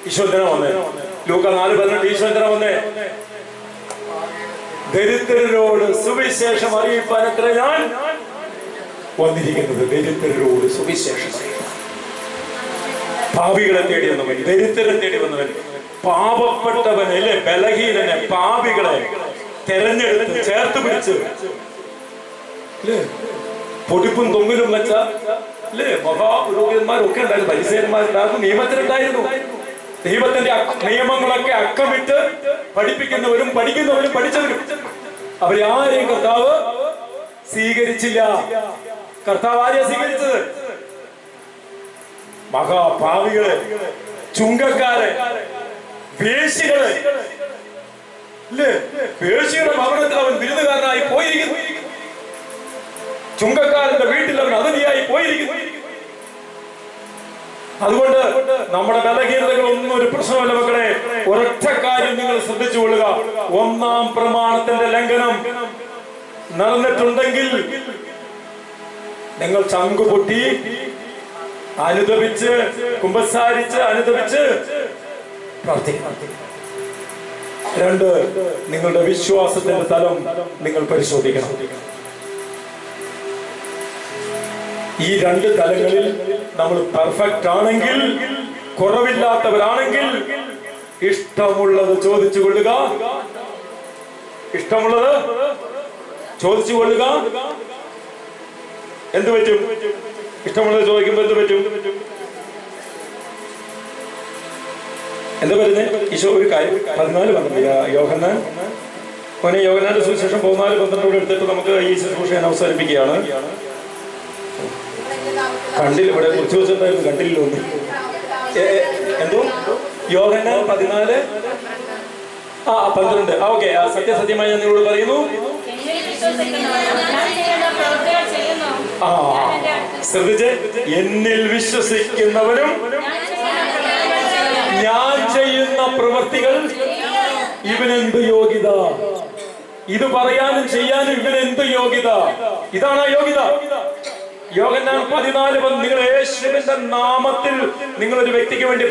ഈശോധന വന്നേ. ലൂക്ക 4:18 ഈശോധന വന്നേ. ദരിദ്രരോട് സുവിശേഷം അറിയിപ്പാനത്ര ഞാൻ വന്നിരിക്കുന്നത്. ദരിദ്രരോട് സുവിശേഷം. പാപികളെ തേടി വന്നവൻ, ദരിദ്രരെ തേടി വന്നവൻ, പാപപ്പെട്ടവനെ, അല്ലെ, ബലഹീനനെ, പാപികളെ തെരഞ്ഞെടുത്ത് ചേർത്ത് പിടിച്ച്, പൊടിപ്പും തൊങ്ങിലും വെച്ച അല്ലേ മഹാപുരോഹിതന്മാരൊക്കെ ഉണ്ടായിരുന്നു, പരിസരന്മാരുണ്ടായിരുന്നു, നിയമത്തിലുണ്ടായിരുന്നു. ദൈവത്തിന്റെ നിയമങ്ങളൊക്കെ അക്കമിട്ട് പഠിപ്പിക്കുന്നവരും പഠിക്കുന്നവരും പഠിച്ചവരും അവരെ ആരെയും കർത്താവ് സ്വീകരിച്ചില്ല. കർത്താവ് ആരെയാ സ്വീകരിച്ചത്? മഹാഭാവികളെ, ചുങ്കക്കാരെ, വേശ്യകളെ. വേശ്യയുടെ ഭവനത്തിൽ അവൻ വിരുന്നുകാരനായി പോയിരിക്കുന്നു. ചുങ്കക്കാരന്റെ വീട്ടിൽ അവൻ അതിഥിയായി പോയിരിക്കുന്നു. അതുകൊണ്ട് നമ്മുടെ ബലഹീനതകളൊന്നും ഒരു പ്രശ്നമല്ല മക്കളെ. ഒരൊറ്റ കാര്യം നിങ്ങൾ ശ്രദ്ധിച്ചുകൊള്ളുക. ഒന്നാം പ്രമാണത്തിന്റെ ലംഘനം നടന്നിട്ടുണ്ടെങ്കിൽ നിങ്ങൾ ചങ്കുപൊട്ടി അനുദപിച്ച്, കുമ്പസാരിച്ച് അനുദപിച്ച് പ്രാർത്ഥിക്കണം. രണ്ട്, നിങ്ങളുടെ വിശ്വാസത്തിന്റെ തലം നിങ്ങൾ പരിശോധിക്കണം. ഈ രണ്ട് തലങ്ങളിൽ നമ്മൾ പെർഫെക്റ്റ് ആണെങ്കിൽ, കുറവില്ലാത്തവരാണെങ്കിൽ, ഇഷ്ടമുള്ളത് ചോദിച്ചു കൊള്ളുക. ഇഷ്ടമുള്ളത് ചോദിച്ചു കൊള്ളുക. എന്ത് പറ്റും? ഇഷ്ടമുള്ളത് ചോദിക്കുമ്പോ എന്ത് പറ്റും? എന്താ പറയുന്നത്? ഈശോ ഒരു കാര്യം 14:12 യോഹന്നാൻ, യോഹന്നാന്റെ സുവിശേഷം 14:12 എടുത്തിട്ട് നമുക്ക് ഈ ശുശ്രൂഷ ഞാൻ അവസാനിപ്പിക്കുകയാണ്. കണ്ടില്ല, ഇവിടെ കുറിച്ച് വെച്ചിട്ടുണ്ടായിരുന്നു, കണ്ടില്ല ഒന്നും. എന്തോ യോഹന്നാൻ 14:12. ഓക്കെ. സത്യസത്യമായി ഞാൻ നിങ്ങളോട് പറയുന്നു, ശ്രദ്ധിച്ച്, എന്നിൽ വിശ്വസിക്കുന്നവരും ഞാൻ ചെയ്യുന്ന പ്രവൃത്തികൾ ഇവനെന്ത് യോഗ്യത, ഇത് പറയാനും ചെയ്യാനും ഇവനെന്ത് യോഗ്യത. ഇതാണ് യോഗ്യത. യോഹന്നാൻ 14:1 നിങ്ങൾ യേശുവിന്റെ നാമത്തിൽ നിങ്ങൾ ഒരു വ്യക്തിക്ക് വേണ്ടി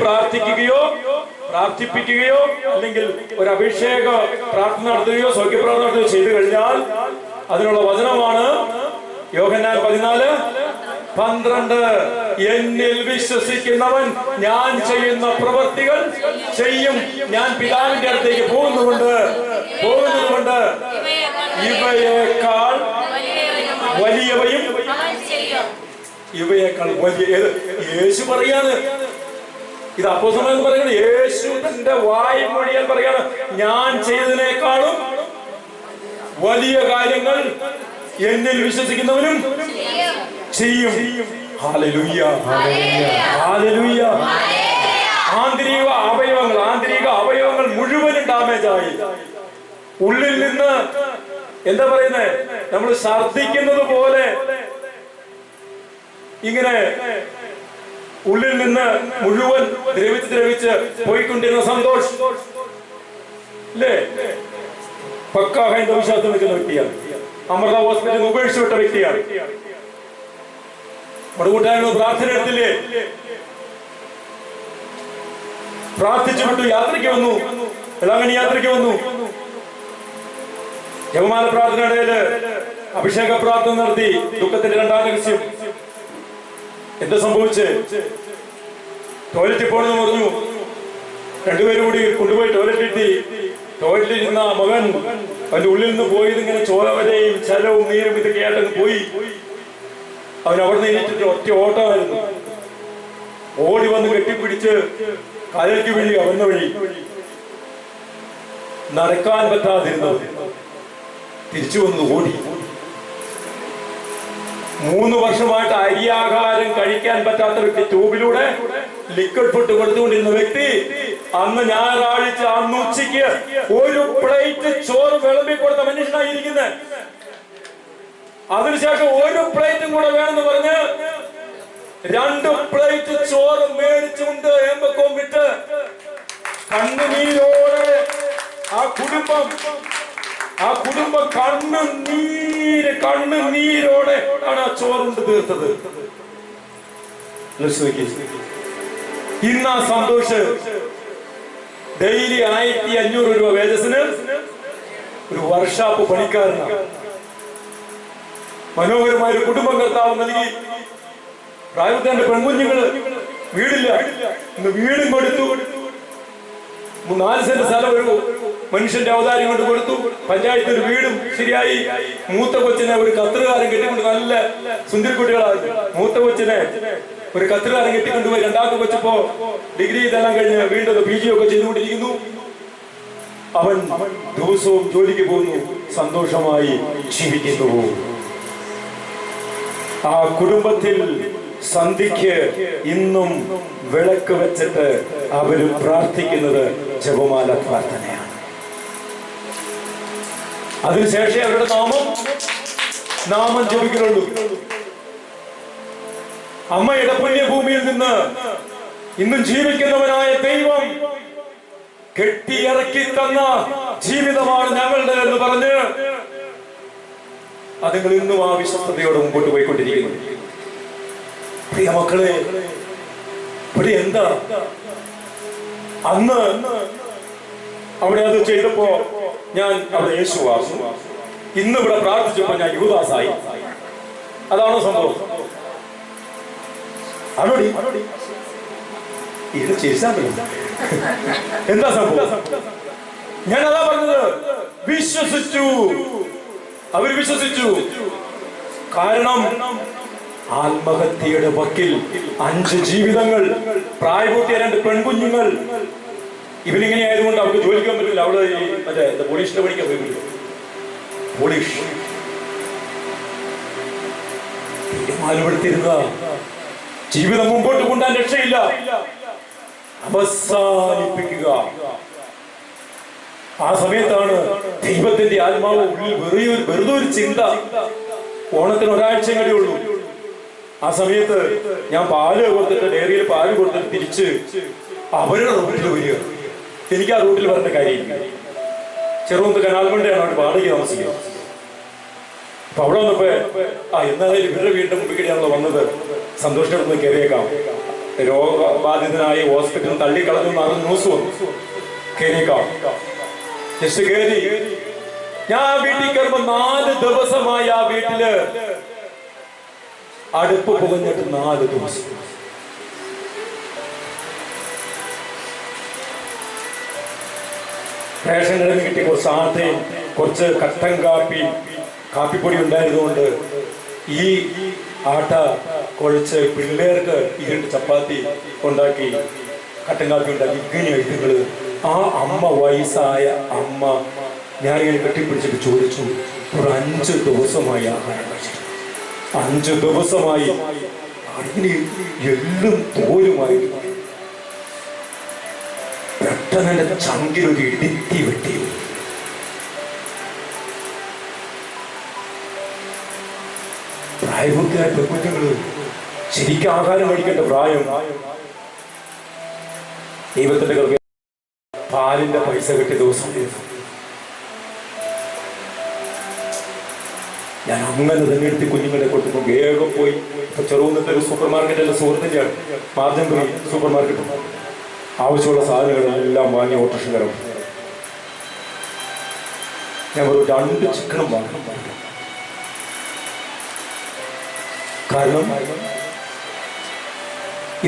പ്രാർത്ഥിപ്പിക്കുകയോ അല്ലെങ്കിൽ ഒരു അഭിഷേക പ്രാർത്ഥന നടത്തുകയോ സൗഖ്യപ്രാർത്ഥന നടത്തുകയോ ചെയ്തു കഴിഞ്ഞാൽ അതിനുള്ള വചനമാണ് യോഹന്നാൻ 14:12. എന്നിൽ വിശ്വസിക്കുന്നവൻ ഞാൻ ചെയ്യുന്ന പ്രവൃത്തികൾ ചെയ്യും. ഞാൻ പിതാവിന്റെ അടുത്തേക്ക് പോകുന്നതുകൊണ്ട് ഇവയേക്കാൾ വലിയവയും ഇവയേക്കാൾ വലിയ. യേശു പറയാണ്, ഇത് അപ്പോസ്തലൻ പറയുന്നത്, യേശു തന്റെ വായ്മൊഴിയാൽ പറയാണ്, ഞാൻ ചെയ്തതിനേക്കാളും വലിയ കാര്യങ്ങൾ എന്നിൽ വിശ്വസിക്കുന്നവനും ചെയ്യും. Hallelujah, hallelujah. ആന്തരിക അവയവങ്ങൾ മുഴുവനും ഡാമേജായി. ഉള്ളിൽ നിന്ന് എന്താ പറയുന്നത്, നമ്മൾ ഛർദ്ദിക്കുന്നത് പോലെ ഇങ്ങനെ ഉള്ളിൽ നിന്ന് മുഴുവൻ ദ്രവിച്ച് പോയിക്കൊണ്ടിരുന്ന സന്തോഷം അല്ലേ, പക്കാ ഹൈന്ദവ വിശ്വാസം വെക്കുന്ന വ്യക്തിയാണ്. അമൃത ഹോസ്പിറ്റലിൽ ഉപേക്ഷിച്ചു വിട്ട വ്യക്തിയാണ്. നമ്മുടെ കൂട്ടുകാരനോട് പ്രാർത്ഥന എടുത്തില്ലേ? പ്രാർത്ഥിച്ചു വിട്ടു. യാത്രയ്ക്ക് വന്നു, വേളാങ്കണ്ണി യാത്രയ്ക്ക് വന്നു. ജപമാല പ്രാർത്ഥനയിടയില് അഭിഷേക പ്രാർത്ഥന നടത്തി. ദുഃഖത്തിന്റെ രണ്ടാം രഹസ്യം എന്താ സംഭവിച്ച്? ടോയ്ലറ്റിൽ പോകണമെന്ന് പറഞ്ഞു. രണ്ടുപേരും കൂടി കൊണ്ടുപോയി ടോയ്ലറ്റിൽ ഇരുന്ന മകൻ അവന്റെ ഉള്ളിൽ നിന്ന് പോയത് ഇങ്ങനെ ചോരവരെയും ചലവും നീരും ഇതൊക്കെ ആയിട്ടങ്ങ് പോയി. അവൻ അവിടെ നിന്ന് ഒറ്റ ഓട്ടമായിരുന്നു. ഓടി വന്ന് കെട്ടിപ്പിടിച്ച് കായലിലേക്ക് വഴി അവന്ന വഴി നടക്കാൻ പറ്റാതിരുന്നത് തിരിച്ചു വന്നത് ഓടി. 3 വർഷമായിട്ട് അരിയാഹാരം കഴിക്കാൻ പറ്റാത്ത വ്യക്തി, ട്യൂബിലൂടെ ലിക്വിഡ് ഫുഡ് കൊടുത്തുകൊണ്ടിരുന്ന വ്യക്തി, അന്ന് ഞായറാഴ്ച അന്ന് ഉച്ചയ്ക്ക് ഒരു പ്ലേറ്റ് ചോറ് വിളമ്പി കൊടുത്ത മനുഷ്യനായിരിക്കുന്നത്. അതിനുശേഷം ഒരു പ്ലേറ്റും കൂടെ വേണമെന്ന് പറഞ്ഞ് 2 പ്ലേറ്റ് ചോറ് മേടിച്ചുകൊണ്ട് ഏമ്പക്കവും വിട്ട് കണ്ണുനീരോടെ ആ കുടുംബം കണ്ണുനീരോടെ ആണ് ആ ചോറുണ്ട് തീർത്തത്. ഇന്ന് ആ സന്തോഷ് ഡെയിലി 1500 രൂപ വേജസിന് ഒരു വർക്ക്ഷോപ്പ് പണിക്കാരനാണ്. മനോഹരമായ ഒരു കുടുംബം കർത്താവ് നൽകി. പ്രായത്തിന്റെ പെൺകുഞ്ഞുങ്ങള് വീടില്ല, ഇന്ന് വീടും കൊടുത്തു. 4 സെന്റ് സ്ഥലം ഒരു മനുഷ്യന്റെ അവതാരം കൊണ്ട് കൊടുത്തു. പഞ്ചായത്ത് ഒരു വീടും ശരിയായി. മൂത്ത കൊച്ചിനെ ഒരു കത്രുകാരൻ കെട്ടിക്കൊണ്ട്, നല്ല സുന്ദരിക്കുട്ടികളായി, മൂത്ത കൊച്ചിനെ ഒരു കത്രുകാരൻ കെട്ടിക്കൊണ്ടുപോയി. 2ാമത്തെ കൊച്ചിപ്പോ ഡിഗ്രി ഇതെല്ലാം കഴിഞ്ഞ് വീണ്ടും PG ഒക്കെ ചെയ്തുകൊണ്ടിരിക്കുന്നു. അവൻ ദിവസവും ജോലിക്ക് പോകുന്നു, സന്തോഷമായി ജീവിക്കുന്നു. ആ കുടുംബത്തിൽ സന്ധ്യയ്ക്ക് ഇന്നും വിളക്ക് വെച്ചിട്ട് അവർ പ്രാർത്ഥിക്കുന്നത് ജപമാല പ്രാർത്ഥനയാണ്. അതിനുശേഷം അവരുടെ നാമം ജപിക്കുന്നുള്ളൂ. അമ്മയുടെ പുണ്യഭൂമിയിൽ നിന്ന് ഇന്നും ജീവിക്കുന്നവനായ ദൈവം കെട്ടിയിറക്കി തന്ന ജീവിതമാണ് ഞങ്ങളുടെ എന്ന് പറഞ്ഞ് അതുങ്ങൾ ഇന്നും ആ വിശ്വസ്തയോടെ മുമ്പോട്ട് പോയിക്കൊണ്ടിരിക്കുന്നു. പ്രിയ മക്കളെ, ഇവിടെ എന്താ അന്ന് അവിടെ അത് ചെയ്തപ്പോ ഞാൻ അവിടെ യേശുവാസു, ഇന്ന് ഇവിടെ പ്രാർത്ഥിച്ചപ്പോ ഞാൻ യുവദാസായി. അതാണോ സംഭവം? ഇത് ചെയ്താൽ എന്താ സംഭവം? ഞാൻ അതാ പറഞ്ഞത്. വിശ്വസിച്ചു, അവർ വിശ്വസിച്ചു. കാരണം ആത്മഹത്യയുടെ വക്കിൽ 5 ജീവിതങ്ങൾ, പ്രായപൂർത്തിയ 2 പെൺകുഞ്ഞുങ്ങൾ. ഇവനിങ്ങനെ ആയതുകൊണ്ട് അവർക്ക് ജോലിക്കാൻ പറ്റില്ല. അവള് മറ്റേ പോലീസിന്റെ പണിക്കാൻ പോയി. പോലീസ് തീരുമാനമെടുത്തിരുന്ന ജീവിതം മുമ്പോട്ട് കൊണ്ടാൻ രക്ഷയില്ല, അവസാനിപ്പിക്കുക. ആ സമയത്താണ് ദൈവത്തിന്റെ ആത്മാവ് ഉള്ളിൽ വെറുതെ ഒരു ചിന്ത. ഓണത്തിന് ഒരാഴ്ച കൂടി ഉള്ളൂ. ആ സമയത്ത് ഞാൻ പാല് കൊടുത്തിട്ട്, ഡയറിയിൽ പാല് കൊടുത്തിട്ട് തിരിച്ച് അവരുടെ റൂട്ടിൽ വരിക. എനിക്ക് ആ റൂട്ടിൽ വരേണ്ട കാര്യമില്ല. ചെറുകുന്ന് കനാൽമണ്ടയാണ് അവിടെ വാടകയ്ക്ക് താമസിക്കുക. അപ്പൊ അവിടെ വന്നപ്പോ എന്നാലും ഇവരുടെ വീടിന്റെ മുമ്പിലേക്കാണല്ലോ വന്നത്. സന്തോഷത്തോടെ കയറിയേക്കാം, രോഗബാധിതനായി ഹോസ്പിറ്റലിൽ തള്ളിക്കളഞ്ഞു ന്യൂസ് വന്നു. കയറിയേക്കാം, ജസ്റ്റ് കയറി. ഞാൻ വീട്ടിൽ കയറുമ്പോ 4 ദിവസമായി ആ വീട്ടില് അടുപ്പ് പുകഞ്ഞിട്ട് 4 ദിവസം. റേഷൻ കടയിൽ കിട്ടി കുറച്ച് ആട്ടയും കുറച്ച് കട്ടൻ കാപ്പിപ്പൊടി ഉണ്ടായതുകൊണ്ട് ഈ ആട്ട കുഴച്ച് പിള്ളേർക്ക് 2 ചപ്പാത്തി ഉണ്ടാക്കി കട്ടൻ കാപ്പി ഉണ്ടാക്കി. ഇങ്ങനെയാണ് ഇതുങ്ങള്. ആ അമ്മ, വയസ്സായ അമ്മ, ഞാനിങ്ങനെ കെട്ടിപ്പിടിച്ചിട്ട് ചോദിച്ചു, ഒരു 5 ദിവസമായി ആഹാരം കഴിച്ചിട്ട്, 5 ദിവസമായി അതിന് എല്ലും തോലുമായി. പെട്ടെന്ന് എന്റെ ചങ്കിലൊരു ഇടുത്തി വെട്ടി. പ്രായപൂർത്തിയായ പെൺകുഞ്ഞുങ്ങള് ശരിക്കും ആഹാരം കഴിക്കേണ്ട പ്രായം. ദൈവത്തിന്റെ കൃപ പാലിന്റെ പൈസ കിട്ടിയ ദിവസം ഞാൻ അങ്ങനെ തന്നെ എടുത്ത് കുഞ്ഞുങ്ങളെ കൊടുത്തു. വേഗം പോയി ഇപ്പൊ ചെറുകുന്നത്തെ ഒരു സൂപ്പർ മാർക്കറ്റല്ല, സുഹൃത്തിന്റെ മാർജൻപുരി സൂപ്പർ മാർക്കറ്റ്. ആവശ്യമുള്ള സാധനങ്ങളെല്ലാം വാങ്ങി ഓട്ടോറിക്ഷ കയറും. ഞാൻ ഒരു 2 ചിക്കനും വാങ്ങണം. കാരണം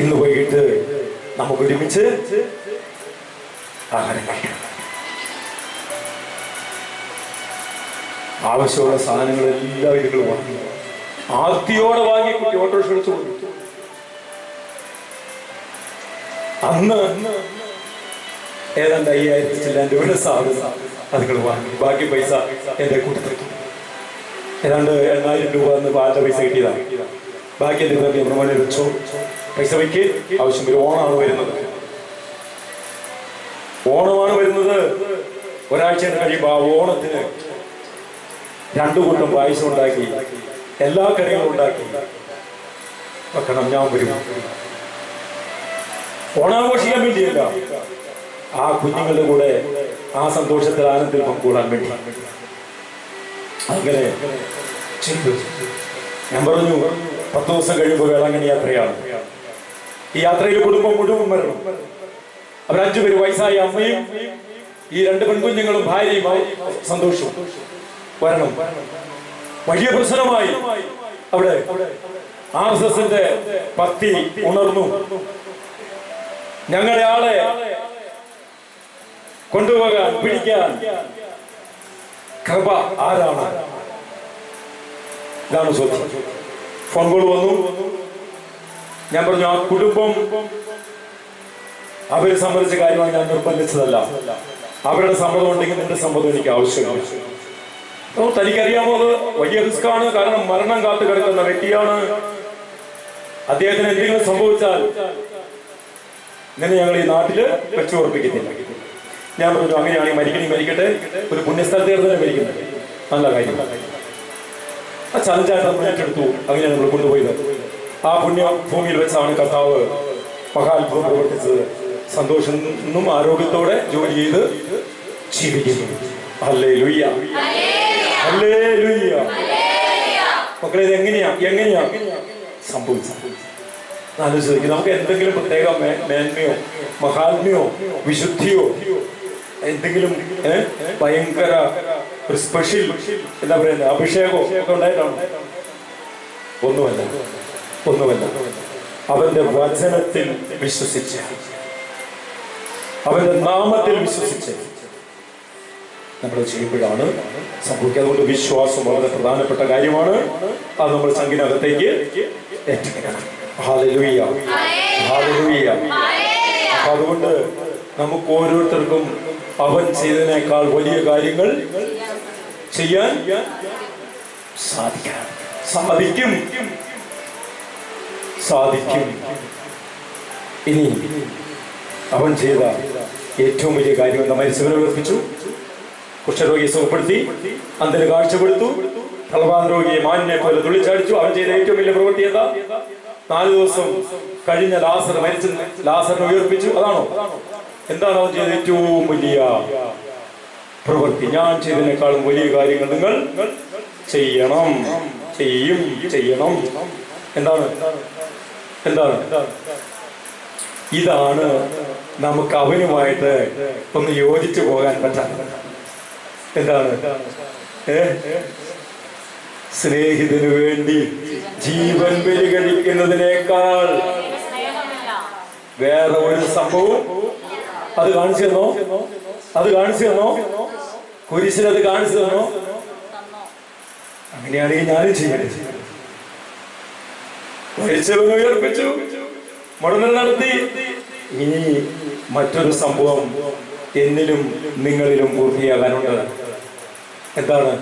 ഇന്ന് വൈകിട്ട് നമുക്ക് ഒരുമിച്ച് ആഹാരം കഴിക്കണം. ആവശ്യമുള്ള സാധനങ്ങളെല്ലാം ഇതുകൾ വാങ്ങി, ആർത്തിയോടെ വാങ്ങി കുട്ടി ഓട്ടോറിക്ഷ വിളിച്ചു കൊടുത്തു. അന്ന് ഏതാണ്ട് 5000 ചില്ലാൻ രൂപയുടെ സാധനം അതുങ്ങൾ വാങ്ങി. ബാക്കി പൈസ എൻ്റെ കൂട്ടത്തിൽ ഏതാണ്ട് 8000 രൂപ എന്ന് പാലിന്റെ പൈസ കിട്ടിയതാണ്. ബാക്കി എൻ്റെ പേർക്ക് ബ്രഹ്മണി വെച്ചോ, പൈസ വയ്ക്ക്, ആവശ്യം വരും. ഓണമാണ് വരുന്നത്. ഒരാഴ്ച കഴിയുമ്പോൾ ആ ഓണത്തിന് 2 കൂട്ടം പായസം ഉണ്ടാക്കി, എല്ലാ കറികളും ഉണ്ടാക്കി വെക്കണം. ഞാൻ വരും. ഓണാഘോഷിക്കാൻ വേണ്ടിയല്ല, ആ കുഞ്ഞുങ്ങളുടെ കൂടെ ആ സന്തോഷത്തിൽ ആനന്ദത്തിൽ പങ്കുകൂടാൻ വേണ്ടി അങ്ങനെ ചെയ്തു. ഞാൻ പറഞ്ഞു 10 ദിവസം കഴിയുമ്പോൾ വേളാങ്കണ്ണി യാത്രയാണ്. ഈ യാത്രയിൽ കുടുംബം മുഴുവൻ വരണം. അവർ 5 പേര്, വയസ്സായ അമ്മയും ഈ 2 പെൺകുഞ്ഞുങ്ങളും ഭാര്യയും സന്തോഷവും വരണം. വലിയ പ്രശ്നമായി അവിടെ RSSന്റെ പത്തി ഉണർന്നു. ഞങ്ങളുടെ ആളെ കൊണ്ടുപോകാൻ, പിടിക്കാൻ കൃപ ആരാണ്? ഇതാണ് ചോദ്യം. ഫോൺ കോൾ വന്നു. ഞാൻ പറഞ്ഞു ആ കുടുംബം അവര് സമ്മതിച്ച കാര്യമാണ്, ഞാൻ നിർബന്ധിച്ചതല്ല. അവരുടെ സമ്മതം ഉണ്ടെങ്കിൽ നിന്റെ സമ്മതം എനിക്ക് ആവശ്യമാണ്. തനിക്കറിയാമോ, അത് വലിയ റിസ്ക്കാണ്. കാരണം മരണം കാത്തു കിടക്കുന്ന വ്യക്തിയാണ്. അദ്ദേഹത്തിന് എന്തെങ്കിലും സംഭവിച്ചാൽ നിന്നെ ഞങ്ങൾ ഈ നാട്ടില് വെച്ചു ഉറപ്പിക്കത്തില്ല. ഞാൻ പറഞ്ഞു അങ്ങനെയാണെങ്കിൽ മരിക്കട്ടെ, ഒരു പുണ്യസ്ഥലത്ത് തന്നെ മരിക്കുന്നത് നല്ല കാര്യം. ആ ചലഞ്ചായിട്ട് നമ്മൾ ഏറ്റെടുത്തു. അങ്ങനെയാണ് നമ്മൾ കൊണ്ടുപോയത്. ആ പുണ്യഭൂമിയിൽ വെച്ചാണ് കർത്താവ് മഹാത്ഭുതം പ്രവർത്തിച്ചത്. സന്തോഷവും ആരോഗ്യത്തോടെ ജോലി ചെയ്ത് ജീവിക്കുന്നു. Hallelujah, hallelujah. മക്കളെ, ഇത് എങ്ങനെയാ സംഭവിച്ചത്? ആലോചിച്ച് നമുക്ക് എന്തെങ്കിലും പ്രത്യേക മേന്മയോ മഹാത്മ്യോ വിശുദ്ധിയോ എന്തെങ്കിലും ഭയങ്കര ഒരു സ്പെഷ്യൽ എന്താ പറയുന്നത് അഭിഷേകമോ ഒക്കെ ഉണ്ടായിട്ടാണ്? ഒന്നുമല്ല. അവന്റെ വചനത്തിൽ വിശ്വസിച്ച്, അവന്റെ നാമത്തിൽ വിശ്വസിച്ച് നമ്മൾ ചെയ്യുമ്പോഴാണ് സംഭവിക്കുക. അതുകൊണ്ട് വിശ്വാസം വളരെ പ്രധാനപ്പെട്ട കാര്യമാണ്. അത് നമ്മൾ സംഘിനകത്തേക്ക് ഏറ്റെടുക്കണം. Hallelujah, hallelujah. അതുകൊണ്ട് നമുക്ക് ഓരോരുത്തർക്കും അവൻ ചെയ്തതിനേക്കാൾ വലിയ കാര്യങ്ങൾ ചെയ്യാൻ സാധിക്കും. ഇനി അവൻ ചെയ്ത ഏറ്റവും വലിയ കാര്യം എന്താ? മരിച്ചവരെ ഉയർപ്പിച്ചു, കുഷ്ഠരോഗിയെ സുഖപ്പെടുത്തി, അന്ധന് കാഴ്ച കൊടുത്തു, തലവാൻ രോഗിയെ മാനിനെ പോലെ തുള്ളിച്ചാടിച്ചു. അവൻ ചെയ്ത ഏറ്റവും വലിയ പ്രവൃത്തി എന്താ? 4 ദിവസം കഴിഞ്ഞ ലാസറിനെ ഉയർപ്പിച്ചു. അതാണോ? എന്താണ് അവൻ ചെയ്ത ഏറ്റവും വലിയ പ്രവൃത്തി? ഞാൻ ചെയ്തതിനേക്കാളും വലിയ കാര്യങ്ങൾ നിങ്ങൾ ചെയ്യണം. എന്താണ്? ഇതാണ് നമുക്ക് അവനുമായിട്ട് ഒന്ന് യോജിച്ചു പോകാൻ പറ്റാത്തത്. എന്താണ്? സ്നേഹിതനു വേണ്ടി ജീവൻ ബലി കഴിക്കുന്നതിനേക്കാൾ വേറെ ഒരു സംഭവം അത് കാണിച്ചു തന്നോ? കുരിശിൽ അത് കാണിച്ചു തന്നോ? അങ്ങനെയാണെങ്കിൽ ഞാനും ചെയ്യണേ. മരിച്ചവനെ ഉയർപ്പിച്ചു, മുടങ്ങൽ നടത്തി. ഇനി മറ്റൊരു സംഭവം എന്നിലും നിങ്ങളിലും പൂർത്തിയാകാനുണ്ട്. എന്താണ്?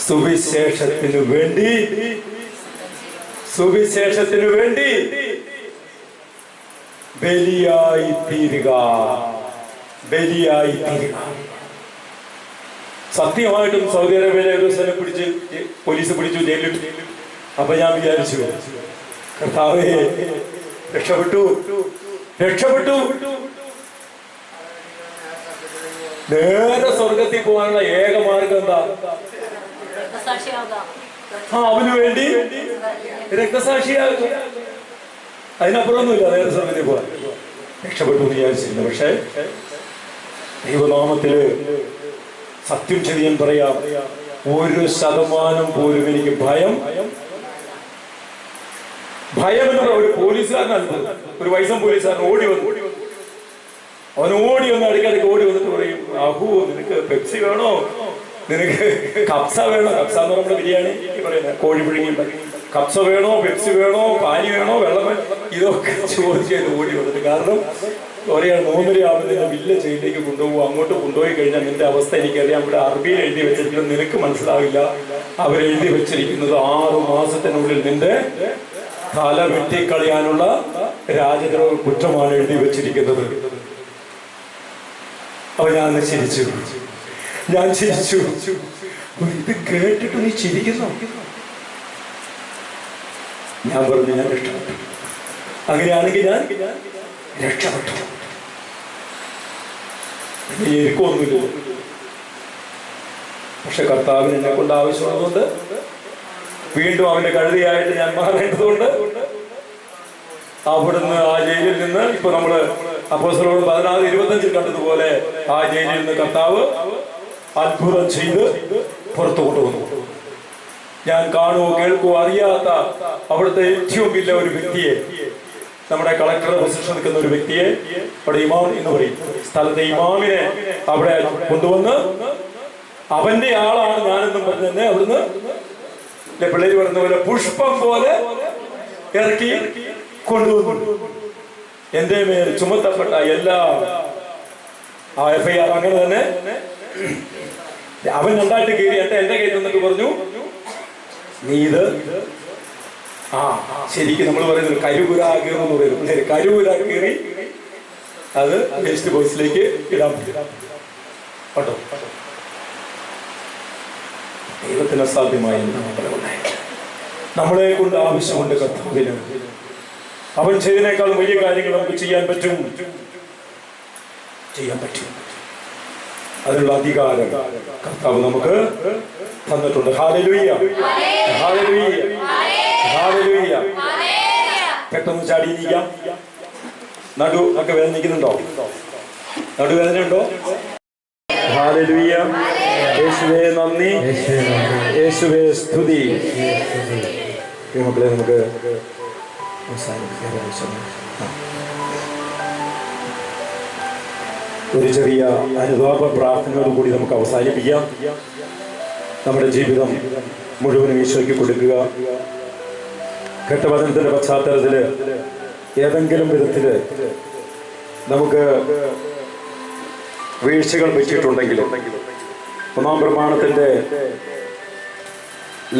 സുവിശേഷത്തിനു വേണ്ടി ബലിയായി തീരുക. സത്യമായിട്ടും സൗദി അറേബ്യയിലെ ഒരു സ്ഥലം പോലീസ് പിടിച്ചു, ജയിലിട്ടു. അപ്പൊ ഞാൻ വിചാരിച്ചു, കർത്താവേ രക്ഷപ്പെട്ടു. നേരെ സ്വർഗത്തിൽ പോകാനുള്ള ഏക മാർഗം എന്താ? അവന് വേണ്ടി രക്തസാക്ഷിയാകുക. അതിനപ്പുറമൊന്നുമില്ല. നേരെ സ്വർഗത്തിൽ പോകാൻ രക്ഷപ്പെട്ടു എന്ന് വിചാരിച്ചിരുന്നു. പക്ഷേ ദൈവനാമത്തില് സത്യം ചെയ്യാൻ പറയാം, 1% പോലും എനിക്ക് ഭയം എന്ന് പറയാം. ഒരു പോലീസുകാരനല്ല, ഒരു വയസ്സൻ പോലീസുകാരൻ ഓടി വന്നു. അവൻ ഓടി വന്ന് ഇടയ്ക്കിടയ്ക്ക് ഓടി വന്നിട്ട് പറയും, അഹു നിനക്ക് പെപ്സി വേണോ, നിനക്ക് കപ്സ വേണോ? കപ്സ എന്ന് പറയുമ്പോൾ ബിരിയാണി പറയുന്നത്, കോഴി പുഴുങ്ങി. കപ്സ വേണോ, പെപ്സി വേണോ, പാനി വേണോ, വെള്ളം വേണോ? ഇതൊക്കെ ചോദിച്ചത് ഓടി വന്നിട്ട്. കാരണം ഒരെയാണ് 3:30 ആവുന്നതിന് വില്ല ജയിലിലേക്ക് കൊണ്ടുപോകും. അങ്ങോട്ട് കൊണ്ടുപോയി കഴിഞ്ഞാൽ നിന്റെ അവസ്ഥ എനിക്കറിയാം. ഇവിടെ അറബിയിൽ എഴുതി വെച്ചിരിക്കുന്നത് നിനക്ക് മനസ്സിലാവില്ല. അവരെഴുതി വെച്ചിരിക്കുന്നത് 6 മാസത്തിനുള്ളിൽ നിന്റെ തല വെട്ടിക്കളയാനുള്ള രാജദ്രോഹ കുറ്റമാണ് എഴുതി വെച്ചിരിക്കുന്നത്. അപ്പൊ ഞാൻ ചിരിച്ചു. ഇത് കേട്ടിട്ട് നീ ചിരിക്കുന്നു? ഞാൻ പറഞ്ഞു ഞാൻ രക്ഷപ്പെട്ടു. അങ്ങനെയാണെങ്കിൽ ഞാൻ രക്ഷപ്പെട്ടു. എനിക്കൊന്നുമില്ല. പക്ഷെ കർത്താവിന് എന്നെ കൊണ്ട് ആവശ്യമുള്ളതുകൊണ്ട് വീണ്ടും അവന്റെ കഴുതിയായിട്ട് ഞാൻ മാറേണ്ടതുകൊണ്ട് അവിടുന്ന് ആ ജയിലിൽ നിന്ന് ഇപ്പൊ നമ്മള് അപ്പോസ്തലർ 16:25 കണ്ടതുപോലെ ആ ജയിലിൽ നിന്ന് കർത്താവ് അത്ഭുതം ചെയ്ത് പുറത്തു കൊണ്ടുവന്നു. ഞാൻ കാണുകയോ കേൾക്കുകയോ അറിയാത്ത അവിടുത്തെ ഏറ്റവും വലിയ ഒരു വ്യക്തിയെ, നമ്മുടെ കളക്ടറുടെ പൊസിഷൻ നിൽക്കുന്ന ഒരു വ്യക്തിയെ, അവിടെ ഇമാം എന്ന് പറയും സ്ഥലത്തെ ഇമാമിനെ അവിടെ കൊണ്ടുവന്ന് അവന്റെ ആളാണ് ഞാനെന്നും പറഞ്ഞ് തന്നെ അവിടുന്ന് പിള്ളേര് പറഞ്ഞ പോലെ പുഷ്പം പോലെ ഇറക്കി കൊണ്ടുവന്നു. എന്റെ മേൽ ചുമത്തപ്പെട്ട എല്ലാ FIR അങ്ങനെ തന്നെ അവൻ രണ്ടായിട്ട് കയറി എന്റെ കയ്യിൽ നിന്നൊക്കെ പറഞ്ഞു, നീ ഇത് ശരിക്കും നമ്മൾ പറയുന്നത് കരുപുരാകീർ എന്ന് പറയുന്നത്, കരുപുരാകീറി അത് വേസ്റ്റ് ബോക്സിലേക്ക് ഇടാൻ പറ്റും കേട്ടോ. ദൈവത്തിന് അസാധ്യമായ നമ്മളെ കൊണ്ട് ആവശ്യമുണ്ട് കർത്താവിന്. അവൻ ചെയ്തതിനേക്കാൾ വലിയ കാര്യങ്ങൾ നമുക്ക് ചെയ്യാൻ പറ്റും. അതിനുള്ള അധികാരം കർത്താവ് നമുക്ക് തന്നിട്ടുണ്ട്. Hallelujah, hallelujah, hallelujah. പെട്ടെന്ന് ചാടിയിരിക്കാം. നടു ഒക്കെ വേദനിക്കുന്നുണ്ടോ? നടുവേദന ഉണ്ടോ? ഹല്ലേലൂയ. യേശുവേ നന്ദി, യേശുവേ സ്തുതി. മക്കളെ നമുക്ക് ഒരു ചെറിയ അനുതാപ പ്രാർത്ഥനയോട് കൂടി നമുക്ക് അവസാനിപ്പിക്കാം. നമ്മുടെ ജീവിതം മുഴുവനും ഈശോയ്ക്ക് കൊടുക്കുക. കെട്ടവചനത്തിന്റെ പശ്ചാത്തലത്തില് ഏതെങ്കിലും വിധത്തില് നമുക്ക് വീഴ്ചകൾ പറ്റിയിട്ടുണ്ടെങ്കിലും, 1-ാം പ്രമാണത്തിന്റെ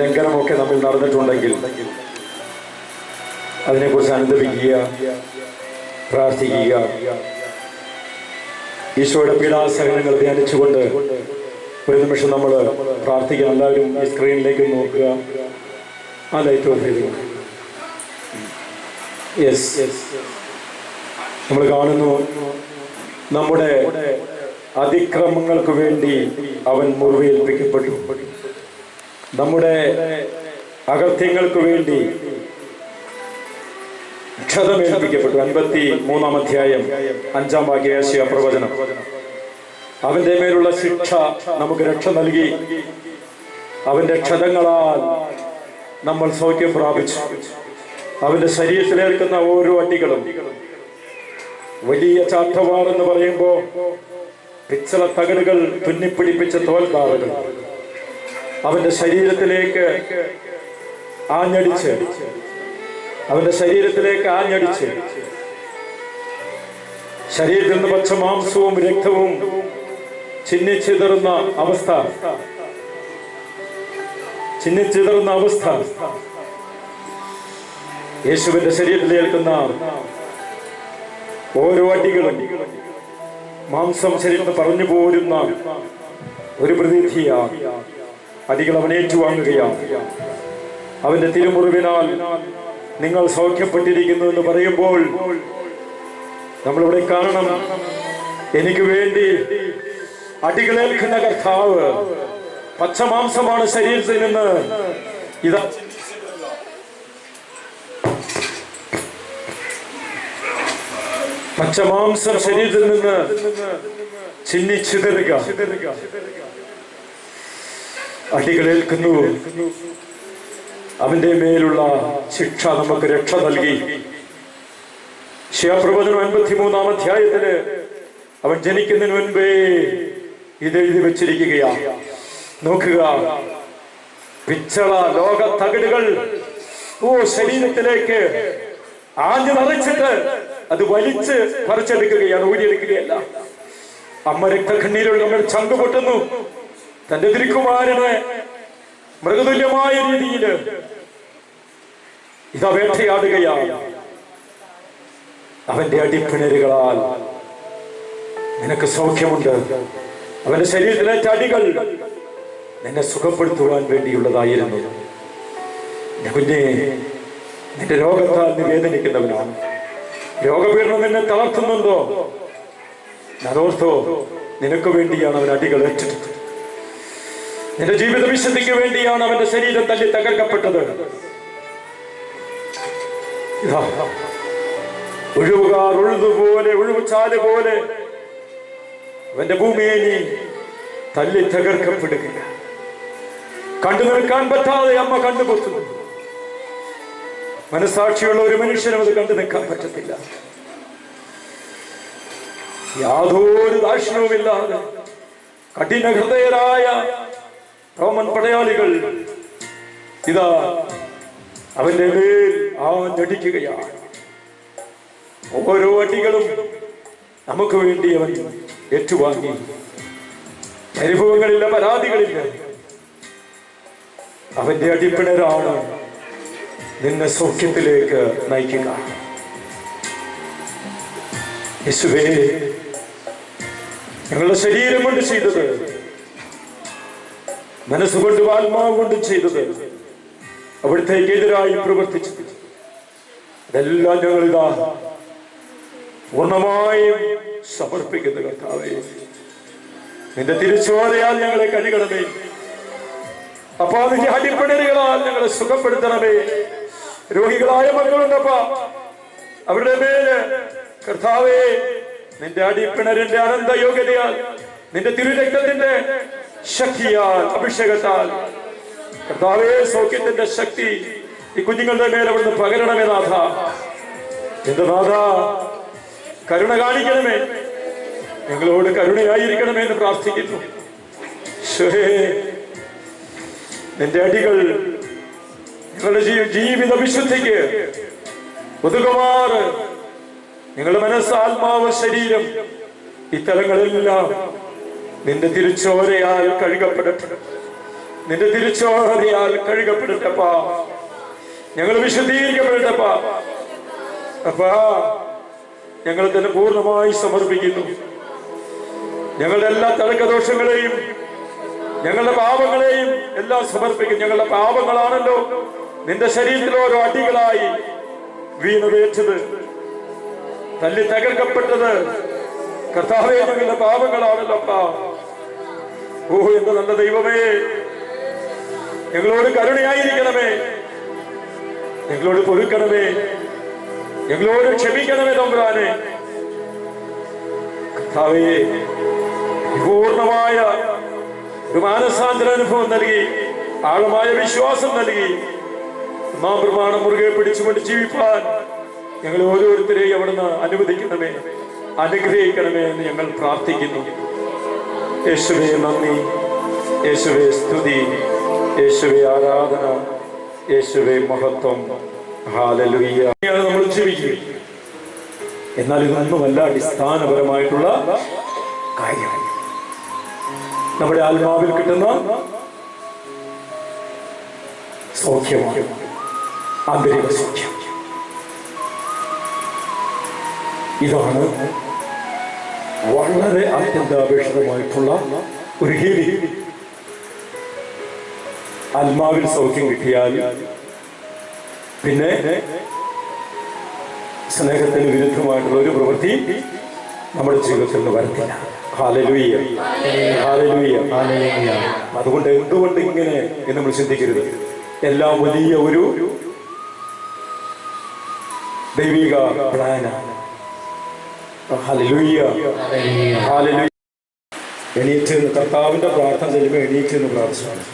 ലംഘനമൊക്കെ നമ്മൾ നടന്നിട്ടുണ്ടെങ്കിൽ അതിനെക്കുറിച്ച് അനുദപിക്കുക, പ്രാർത്ഥിക്കുക. ഈശോയുടെ പീഡാസഹനങ്ങൾ ധ്യാനിച്ചുകൊണ്ട് ഒരു നിമിഷം നമ്മൾ പ്രാർത്ഥിക്കണം. എല്ലാവരും ഈ സ്ക്രീനിലേക്ക് നോക്കുക. ആ ലൈറ്റ് ഓഫ് ചെയ്തു. യെസ്, നമ്മൾ കാണുന്നു നമ്മുടെ അതിക്രമങ്ങൾക്ക് വേണ്ടി അവൻ മുറിവേൽപ്പിക്കപ്പെട്ടു. നമ്മുടെ അകൃത്യങ്ങൾക്ക് വേണ്ടി ക്ഷതമേൽപ്പിക്കപ്പെട്ടു. 53-ാം അധ്യായം 5-ാം വാക്യം യേശയ്യാ പ്രവചനം. അവന്റെ മേലുള്ള ശിക്ഷ നമുക്ക് രക്ഷ നൽകി. അവന്റെ ക്ഷതങ്ങളാൽ നമ്മൾ സൗഖ്യം പ്രാപിച്ചു. അവന്റെ ശരീരത്തിലേൽക്കുന്ന ഓരോ അടികളും, വലിയ ചാട്ടവാർ എന്ന് പറയുമ്പോ പിച്ചള തകടുകൾ തുന്നിപ്പിടിപ്പിച്ച തോൽക്കാറുകൾ അവന്റെ ശരീരത്തിലേക്ക് ആഞ്ഞടിച്ച് ശരീരത്തിൽ നിന്ന് പച്ചമാംസവും രക്തവും ചിന്നിച്ചിതറുന്ന അവസ്ഥ യേശുവിന്റെ ശരീരത്തിലേൽക്കുന്ന ഓരോ അടികളും മാംസം ശരീരത്തിൽ പറഞ്ഞു പോരുന്ന ഒരു പ്രതീതിയാണ്. അടികൾ അവൻ ഏറ്റുവാങ്ങുകയാണ്. അവന്റെ തിരുമുറിവിനാൽ നിങ്ങൾ സൗഖ്യപ്പെട്ടിരിക്കുന്നു എന്ന് പറയുമ്പോൾ നമ്മളിവിടെ കാണണം, എനിക്ക് വേണ്ടി അടികളേൽക്കുന്ന കർത്താവ് പച്ചമാംസമാണ് ശരീരത്തിൽ നിന്ന് ഇതാ പച്ചമാംസം ശരീരത്തിൽ നിന്ന് ചിന്നിച്ചിതറുക, അടികളേൽക്കുന്നു. അവന്റെ മേലുള്ള ശിക്ഷ നമുക്ക് രക്ഷ നൽകി. യശയ്യാപ്രവചനം 53-ാം അധ്യായത്തില് അവൻ ജനിക്കുന്നതിന് മുൻപേ ഇതെഴുതി വെച്ചിരിക്കുകയാണ്. നോക്കുക, പിച്ചള ലോക തകിടുകൾ ശരീരത്തിലേക്ക് ആഞ്ഞു നിറച്ചിട്ട് അത് വലിച്ച് പറിച്ചെടുക്കുകയാണ്, ഊരിയെടുക്കുകയല്ല. അമ്മ രക്തക്കണ്ണീരുള്ള നമ്മൾ ചങ്ക് പൊട്ടുന്നു. തന്റെ തിരുക്കുമാരനെ മൃഗതുല്യമായ രീതിയിൽ ഇതാ വേട്ടയാടുകയാണ്. അവന്റെ അടിപ്പിണരുകളാൽ നിനക്ക് സൗഖ്യമുണ്ട്. അവന്റെ ശരീരത്തിലെ അടികൾ നിന്നെ സുഖപ്പെടുത്തുവാൻ വേണ്ടിയുള്ളതായിരുന്നു. കുഞ്ഞെ, നിന്റെ രോഗത്താൽ നീ വേദനിക്കുന്നവനാണ്. രോഗപീഠനം നിന്നെ തളർത്തുന്നുണ്ടോ? അതോർത്തോ, നിനക്ക് വേണ്ടിയാണ് അവൻ അടികൾ ഏറ്റെടുത്തത്. നിന്റെ ജീവിത വിശുദ്ധിക്ക് വേണ്ടിയാണ് അവന്റെ ശരീരം തല്ലി തകർക്കപ്പെട്ടത്. ഒഴിവുകാർ ഒഴുതുപോലെ, ഒഴിവുചാല് പോലെ അവന്റെ ഭൂമിയെ നീ തല്ലി തകർക്കപ്പെടുക. കണ്ടു നിൽക്കാൻ പറ്റാതെ അമ്മ കണ്ടുപൊത്തുന്നു. മനസാക്ഷിയുള്ള ഒരു മനുഷ്യനും അത് കണ്ടു നിൽക്കാൻ പറ്റത്തില്ല. യാതൊരു ദാക്ഷിണ്യവുമില്ലാതെ കഠിന ഹൃദയരായ റോമൻ പടയാളികൾ ഇതാ അവന്റെ മേൽ ആഞ്ഞടിക്കുകയാണ്. ഓരോ അടികളും നമുക്ക് വേണ്ടി അവൻ ഏറ്റുവാങ്ങി. പരിഭവങ്ങളില്ല, പരാതികളില്ല. അവന്റെ അടിപ്പിണരാണ് നിന്നെ സൗഖ്യത്തിലേക്ക് നയിക്കുക. യേശുവേ, ഞങ്ങളുടെ ശരീരം കൊണ്ട് ചെയ്തത്, മനസ്സുകൊണ്ടും ആത്മാവ് കൊണ്ടും ചെയ്തത്, അവിടുത്തേക്ക് എതിരായി പ്രവർത്തിച്ചത്, അതെല്ലാം ഞങ്ങളിതാ പൂർണ്ണമായും സമർപ്പിക്കുന്നു. കർത്താവേ, നിന്റെ തിരിച്ചുവാരയാൽ ഞങ്ങളെ കഴുകണമേ. അപ്പാ, നിന്റെ അടിപ്പിണരുകളാൽ ഞങ്ങളെ സുഖപ്പെടുത്തണമേ. രോഗികളായ മക്കളുണ്ടപ്പാ, അവരുടെ മേല് കർത്താവേ നിന്റെ അടിപ്പിണരിന്റെ അനന്ത യോഗ്യതയാൽ, നിന്റെ തിരുരക്തത്തിന്റെ ശക്തിയാൽ, അഭിഷേകത്താൽ കർത്താവേ സൗഖ്യത്തിന്റെ ശക്തി ഈ കുഞ്ഞുങ്ങളുടെ മേൽ അവിടുന്ന് പകരണമേ. നാഥ, എന്റെ നാഥ, കരുണ കാണിക്കണമേ. ഞങ്ങളോട് കരുണയായിരിക്കണമേ എന്ന് പ്രാർത്ഥിക്കുന്നു. നിന്റെ അടികൾ ഞങ്ങളുടെ ജീവിത വിശുദ്ധിക്ക് ഒതുകുമാറ് ഞങ്ങളുടെ മനസ്സ്, ആത്മാവ്, ശരീരം ഇത്തരങ്ങളെല്ലാം നിന്റെ തിരിച്ചോരയാൽ കഴുകപ്പെടട്ടെ. നിന്റെ തിരിച്ചോരയാൽ കഴുകപ്പെടട്ടപ്പാ. ഞങ്ങൾ വിശുദ്ധീകരിക്കപ്പെടട്ടപ്പാ. അപ്പാ, ഞങ്ങൾ തന്നെ പൂർണ്ണമായി സമർപ്പിക്കുന്നു. ഞങ്ങളുടെ എല്ലാ തടക്കദോഷങ്ങളെയും ഞങ്ങളുടെ പാപങ്ങളെയും എല്ലാം സമർപ്പിക്കുന്നു. ഞങ്ങളുടെ പാപങ്ങളാണല്ലോ നിന്റെ ശരീരത്തിൽ ഓരോ അടികളായി വീണുവേറ്റത്, തല്ലി തകർക്കപ്പെട്ടത്. കർത്താവേ, ഞങ്ങളുടെ പാപങ്ങളാണല്ലോ അപ്പാ. ഓ, എന്റെ നല്ല ദൈവമേ, ഞങ്ങളോട് കരുണയായിരിക്കണമേ. ഞങ്ങളോട് പൊറുക്കണമേ. ഞങ്ങളോട് ക്ഷമിക്കണമേ തമ്പുരാനെ. കർത്താവേ, പൂർണ്ണമായ ഒരു മാനസാന്തര അനുഭവം നൽകി, ആഴമായ വിശ്വാസം നൽകി, ഒന്നാം പ്രമാണം മുറുകെ പിടിച്ചുകൊണ്ട് ജീവിപ്പാൻ ഞങ്ങൾ ഓരോരുത്തരെയും അവിടുന്ന് അനുവദിക്കണമേ, അനുഗ്രഹിക്കണമേ എന്ന് ഞങ്ങൾ പ്രാർത്ഥിക്കുന്നു. യേശുവേ നന്ദി, യേശുവേ സ്തുതി, യേശുവേ ആരാധന, യേശുവേ മഹത്വം. ഹല്ലേലൂയ. നമ്മൾ ജീവിക്കും. എന്നാൽ ഇതൊന്നുമല്ല അടിസ്ഥാനപരമായിട്ടുള്ള കാര്യം. നമ്മുടെ ആത്മാവിൽ കിട്ടുന്ന സൗഖ്യമാണ്, ആന്തരിക സൗഖ്യം. ഇതാണ് വളരെ അത്യന്താപേക്ഷിതമായിട്ടുള്ള ഒരു ഹീലിംഗ്. ആത്മാവിൽ സൗഖ്യം കിട്ടിയാൽ പിന്നെ സ്നേഹത്തിന് വിരുദ്ധമായിട്ടുള്ള ഒരു പ്രവൃത്തി നമ്മുടെ ജീവിതത്തിൽ നിന്ന് വരത്തില്ല. Hallelujah, hallelujah, hallelujah. അതുകൊണ്ട് എന്തുകൊണ്ട് ഇങ്ങനെ എന്ന് നമ്മൾ ചിന്തിക്കരുത്. എല്ലാം വലിയ ഒരു ദൈവിക പ്ലാനാണ്. Hallelujah, hallelujah. എണീറ്റ് കർത്താവിന്റെ പ്രാർത്ഥന ചെല്ലുമ്പോൾ എണീറ്റ് എന്ന് പ്രാർത്ഥിച്ചു.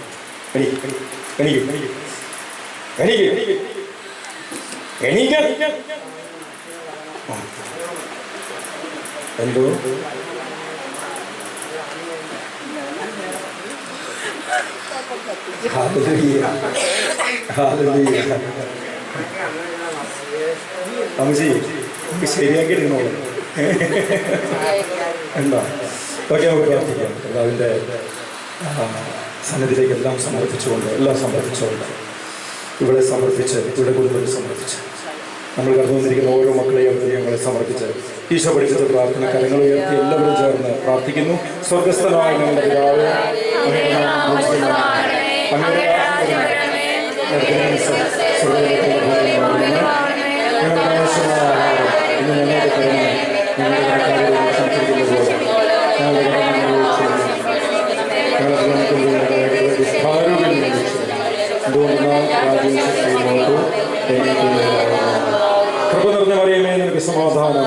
എന്തോ ഹല്ലേലൂയ, ഹല്ലേലൂയ. അമ്മച്ചി ശരിയാക്കി എടുക്കണോളൂ എന്താ ഓക്കെ, നമുക്ക് പ്രാർത്ഥിക്കാം. കർത്താവിൻ്റെ സന്നിധിയിലേക്ക് എല്ലാം സമർപ്പിച്ചുകൊണ്ട് ഇവിടെ സമർപ്പിച്ച് ഇവിടെ കുടുംബത്തെ സമർപ്പിച്ച് നമ്മൾ കടന്നു വന്നിരിക്കുന്ന ഓരോ മക്കളെയും ഞങ്ങളെ സമർപ്പിച്ച് ഈശോ പഠിപ്പിച്ച പ്രാർത്ഥന കരങ്ങൾ ഉയർത്തി എല്ലാവരും ചേർന്ന് പ്രാർത്ഥിക്കുന്നു. സ്വർഗസ്ഥനായ ഞങ്ങളുടെ പിതാവേ, കൃപ നിറഞ്ഞ മറിയമേ, നിനക്ക് സമാധാനം.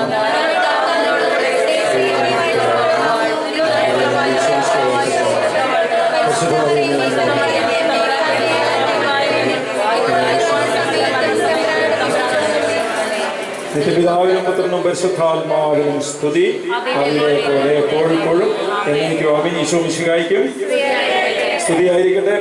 നിത്യപിതാവിനും പുത്രനും പരിശുദ്ധാത്മാവിനും സ്തുതി, അതിലെ പോലെ എപ്പോഴും എന്നേക്കും. ആമേൻ. ഈശോ മിശിഹായ്ക്കും സ്തുതിയായിരിക്കട്ടെ.